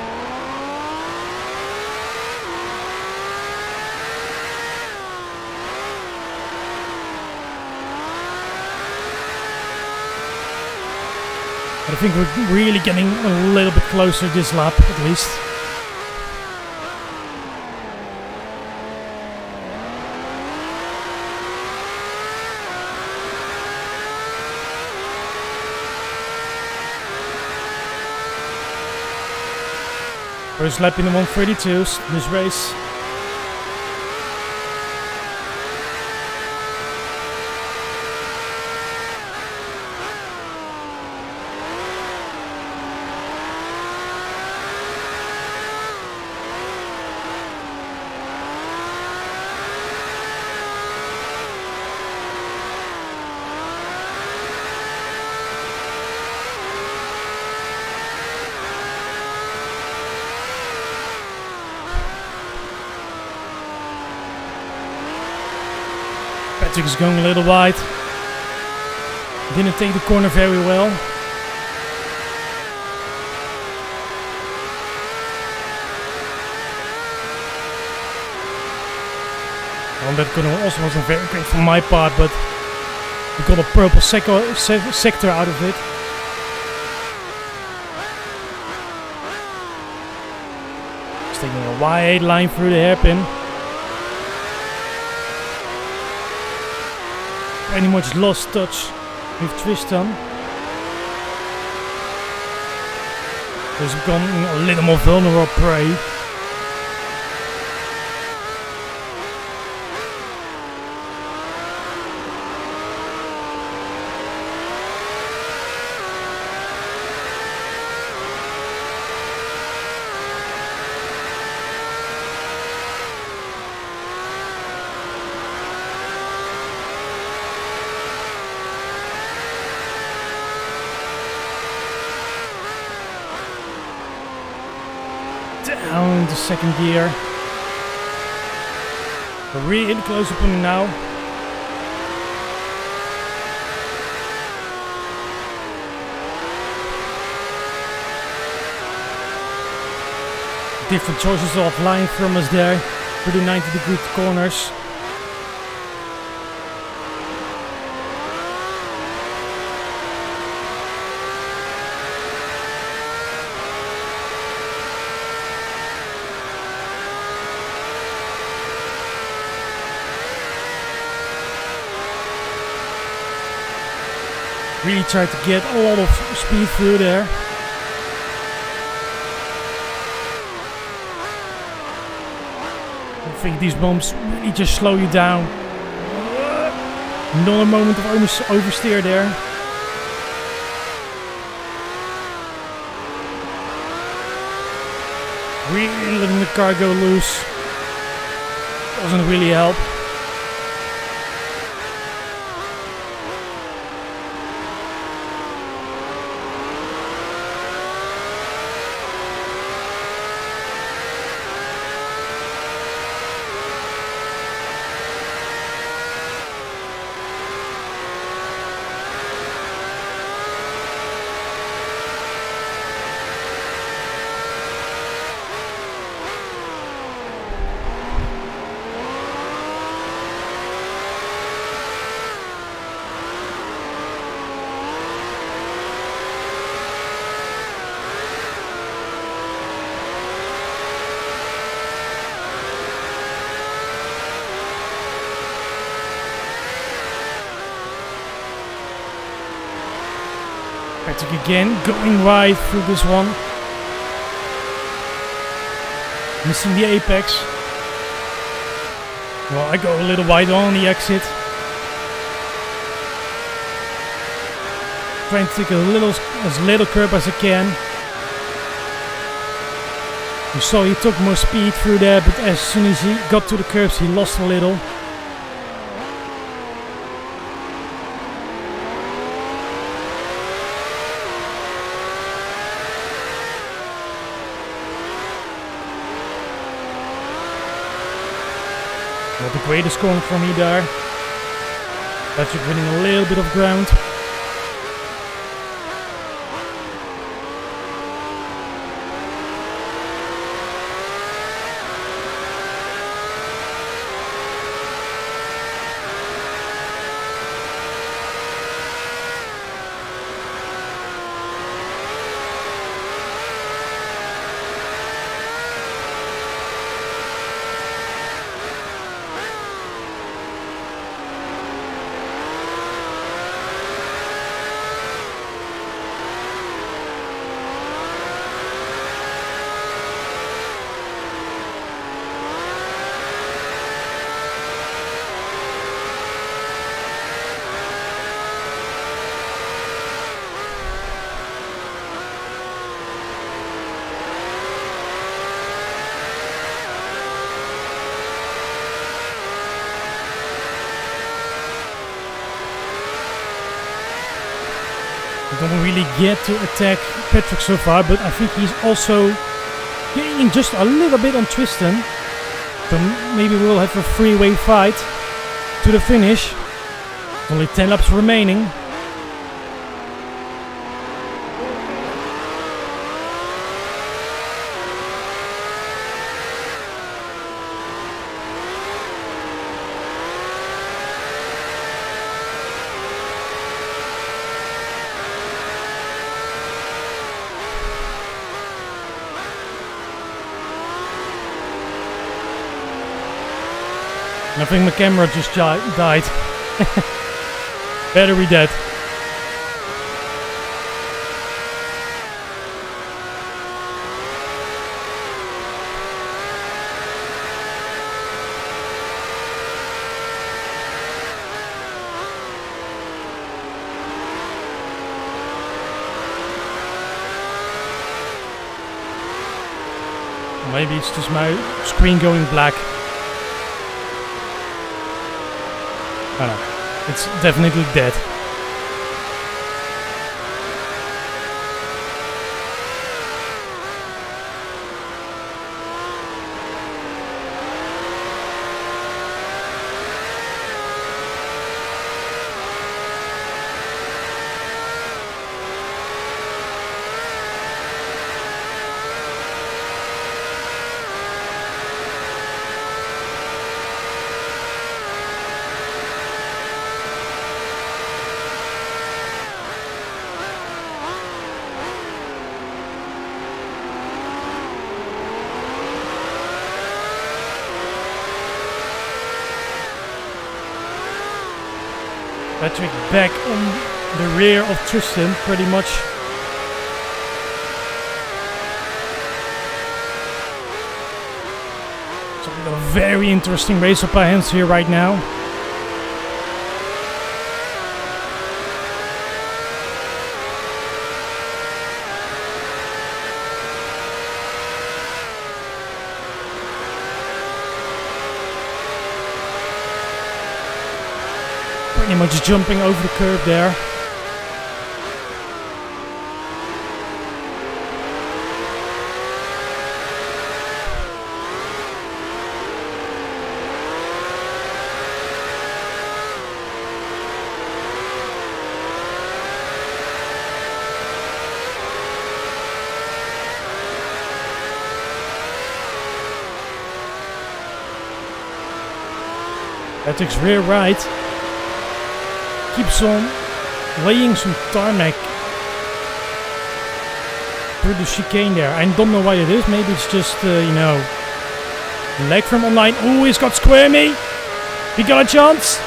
But I think we're really getting a little bit closer this lap at least. First lap in the 132s this race. Patrick is going a little wide. Didn't take the corner very well. Well, that corner also wasn't very great from my part, but we got a purple sector out of it. Just taking a wide line through the hairpin. Pretty much lost touch with Tristan. He's become a little more vulnerable prey. Down to second gear. We're really close up on it now. Different choices of line from us there. Pretty 90-degree corners. Really tried to get a lot of speed through there. I think these bumps really just slow you down. Not a moment of oversteer there. Really letting the car go loose. Doesn't really help. Patrick again going wide through this one. Missing the apex. Well, I go a little wide on the exit. Trying to take as little curb as I can. You saw he took more speed through there, but as soon as he got to the curbs, he lost a little. Not the greatest corner for me there. Patrick winning a little bit of ground. Don't really get to attack Patrick so far, but I think he's also gaining just a little bit on Tristan. So maybe we'll have a three-way fight to the finish. Only 10 laps remaining. I think my camera just died. Battery dead. Maybe it's just my screen going black. I don't know. It's definitely dead. Patrick back on the rear of Tristan, pretty much. So we've got a very interesting race up our hands here right now. pretty much jumping over the curb there. Patrick's rear right keeps on laying some tarmac through the chicane there. I don't know why it is. Maybe it's just, you know, leg from online. Oh, he's got Squirmy. He got a chance.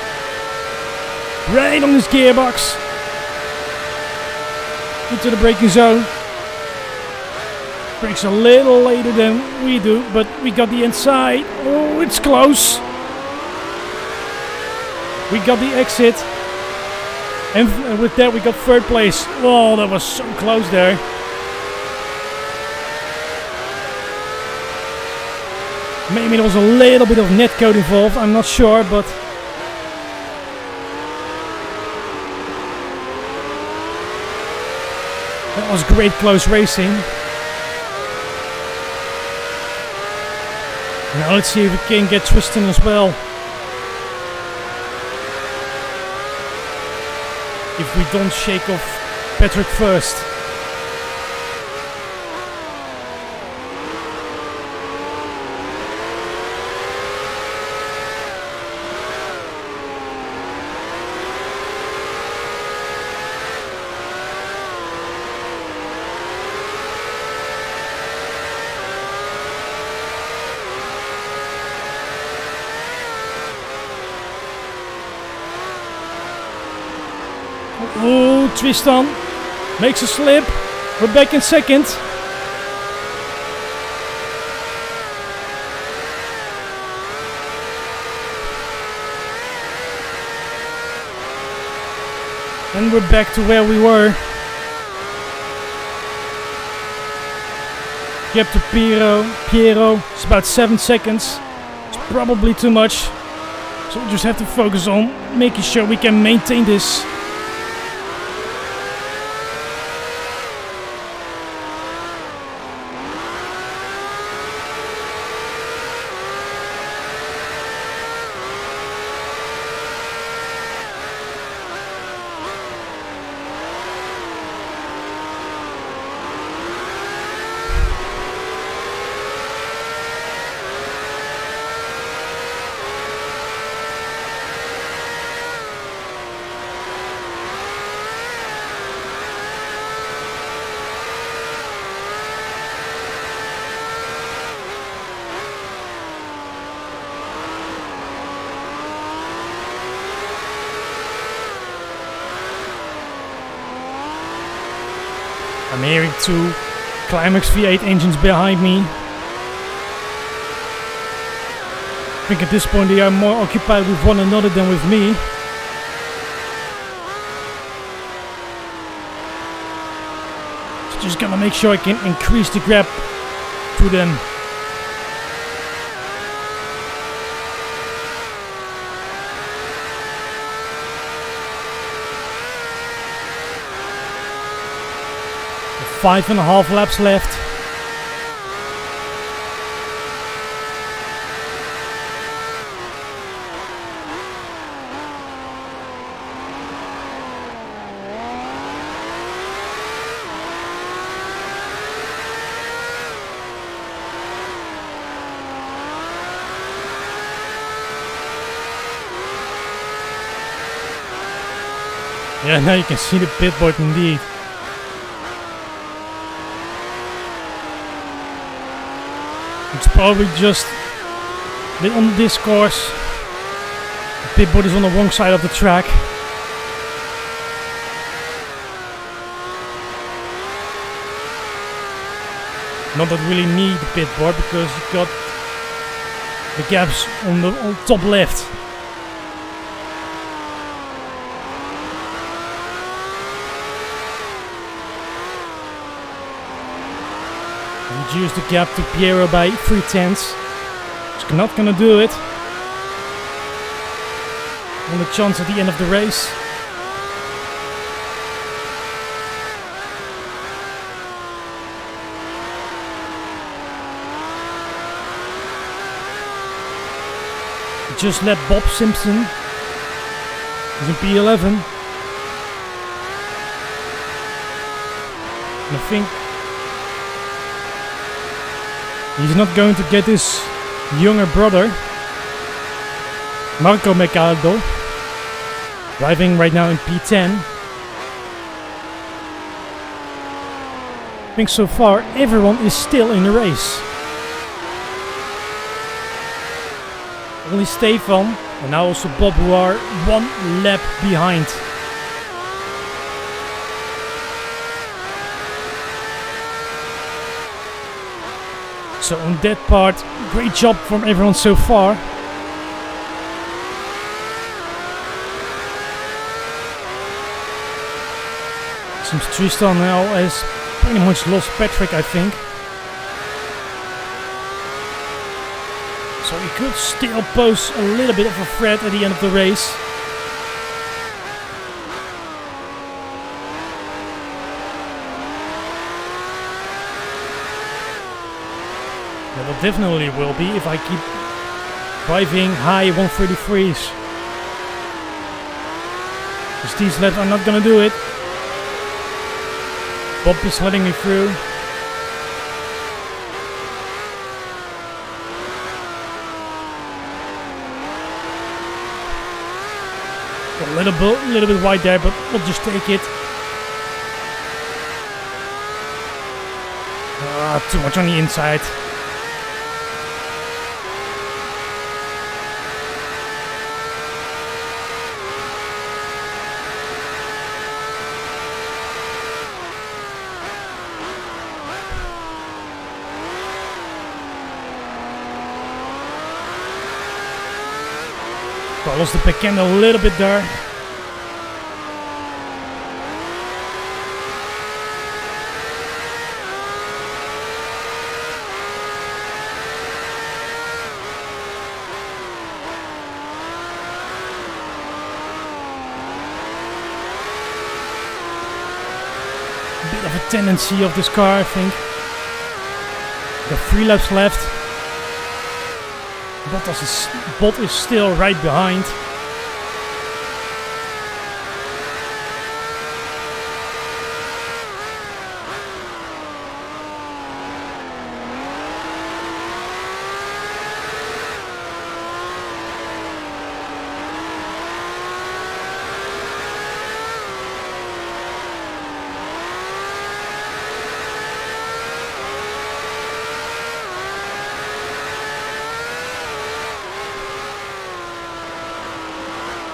Right on his gearbox. Into the braking zone. Brakes a little later than we do, but we got the inside. Oh, it's close. We got the exit, and with that we got third place. Oh, that was so close there. Maybe there was a little bit of netcode involved, I'm not sure, but that was great close racing. Now let's see if we can get Tristan as well. If we don't shake off Patrick first. Oh, Tristan makes a slip. We're back in second. And we're back to where we were. Gap to Piero. It's about 7 seconds. It's probably too much. So we just have to focus on making sure we can maintain this. I'm hearing 2 Climax V8 engines behind me. I think at this point they are more occupied with one another than with me. So just gonna make sure I can increase the gap to them. Five and a half laps left. Yeah, now you can see the pit board indeed. It's probably just on this course. The pit board is on the wrong side of the track. Not that really need the pit board because you got the gaps on the top left. Reduce the gap to Piero by 3/10. It's not gonna do it. On the chance at the end of the race. Just let Bob Simpson. He's in P11. And I think he's not going to get his younger brother, Marco Mercado, driving right now in P10. I think so far everyone is still in the race. Only Stefan and now also Bob, who are one lap behind. So on that part, great job from everyone so far. Seems Tristan now has pretty much lost Patrick, I think. So he could still pose a little bit of a threat at the end of the race. That will definitely will be if I keep driving high 133s. Because these laps are not gonna do it. Bob is letting me through. A little bit wide there, but we'll just take it. Too much on the inside. I lost the back end a little bit there. Bit of a tendency of this car, I think. Got 3 laps left. Bot is still right behind.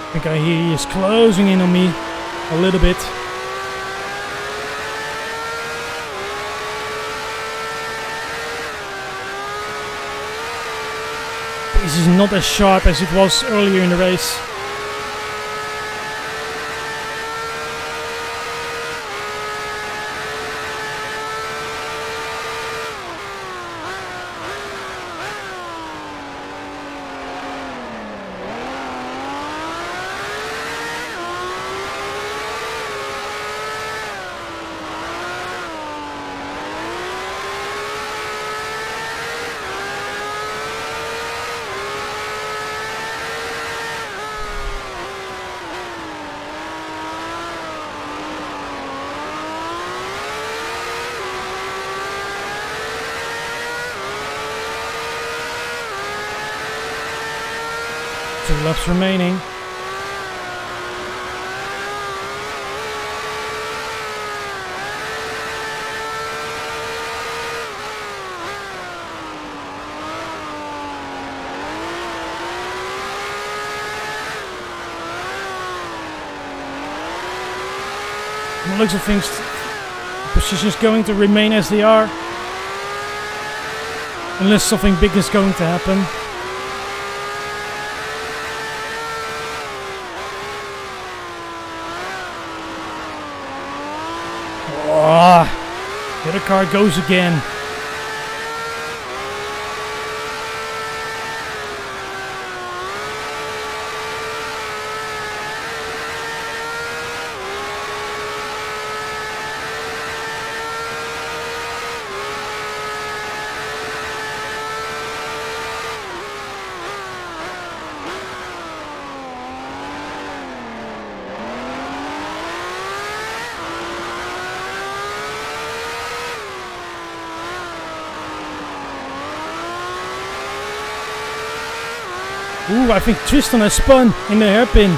I think he is closing in on me a little bit. This is not as sharp as it was earlier in the race. Two laps remaining. From the looks of things, the position is going to remain as they are, unless something big is going to happen. The other car goes again. Ooh, I think Tristan has spun in the hairpin.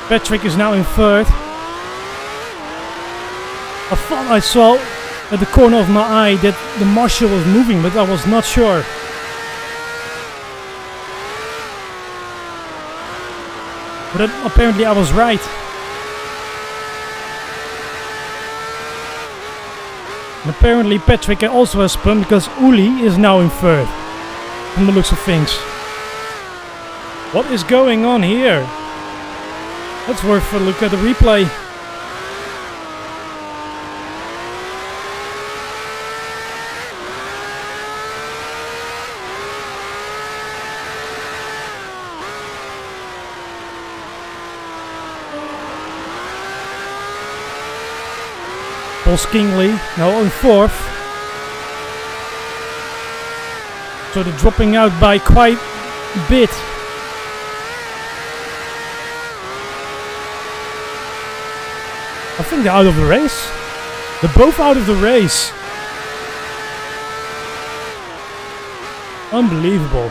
Patrick is now in third. I thought I saw at the corner of my eye that the marshal was moving, but I was not sure. But apparently I was right. And apparently Patrick also has spun because Uli is now in third. From the looks of things. What is going on here? That's worth a look at the replay. Paul Skingley now in fourth. So they're dropping out by quite a bit. I think they're out of the race. They're both out of the race. Unbelievable.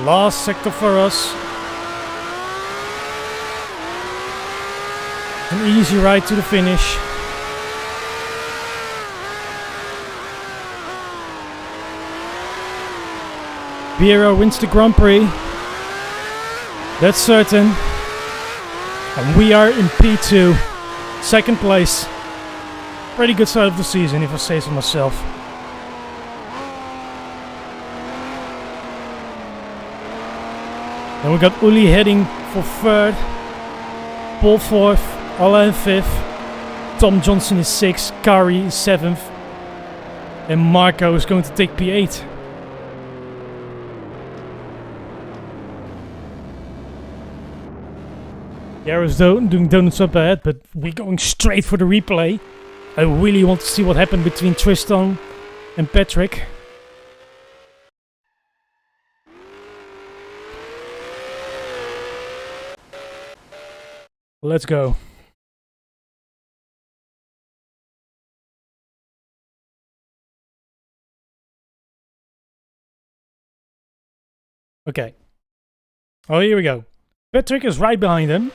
Last sector for us. An easy ride to the finish. Piero wins the Grand Prix. That's certain. And we are in P2. Second place. Pretty good start of the season, if I say so myself. Then we got Uli heading for third. Paul fourth. Alain fifth. Tom Johnson is sixth. Kari is seventh. And Marco is going to take P8. Piero's doing donuts up ahead, but we're going straight for the replay. I really want to see what happened between Tristan and Patrick. Let's go. Okay. Oh, here we go. Patrick is right behind him.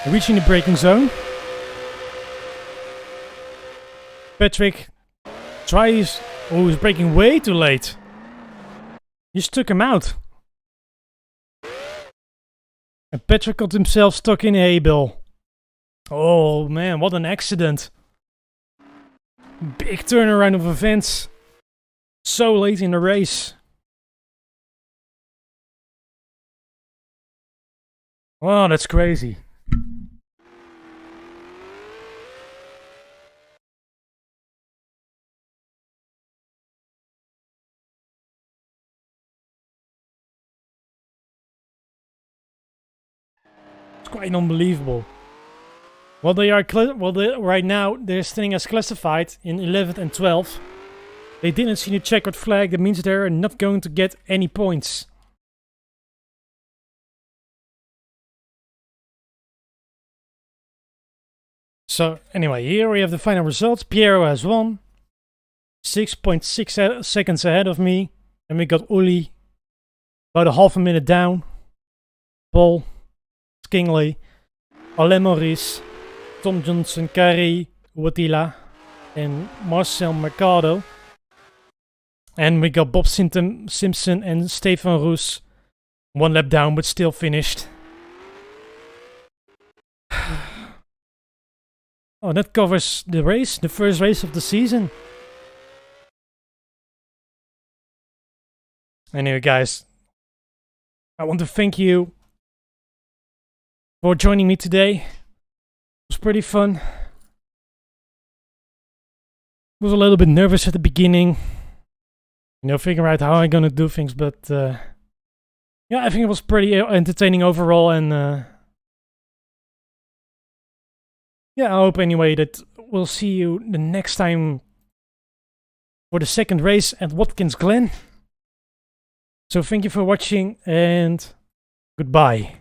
Reaching the braking zone. Patrick tries... Oh, he's braking way too late. He just took him out. And Patrick got himself stuck in a hay bale. Oh man, what an accident. Big turnaround of events. So late in the race. Oh, that's crazy. It's quite unbelievable. Well, right now they're staying as classified in 11th and 12th. They didn't see the checkered flag. That means they're not going to get any points. So anyway, here we have the final results. Piero has won. 6.6 seconds ahead of me. And we got Uli about a half a minute down. Paul Skingley, Alain Maurice, Tom Johnson, Kari Watila, and Marcel Mercado. And we got Bob Simpson and Stefan Roos. One lap down, but still finished. Oh, that covers the race, the first race of the season. Anyway, guys, I want to thank you for joining me today. It was pretty fun. Was a little bit nervous at the beginning. You know, figuring out how I'm gonna do things, but yeah, I think it was pretty entertaining overall, and yeah, I hope anyway that we'll see you the next time for the second race at Watkins Glen. So thank you for watching and goodbye.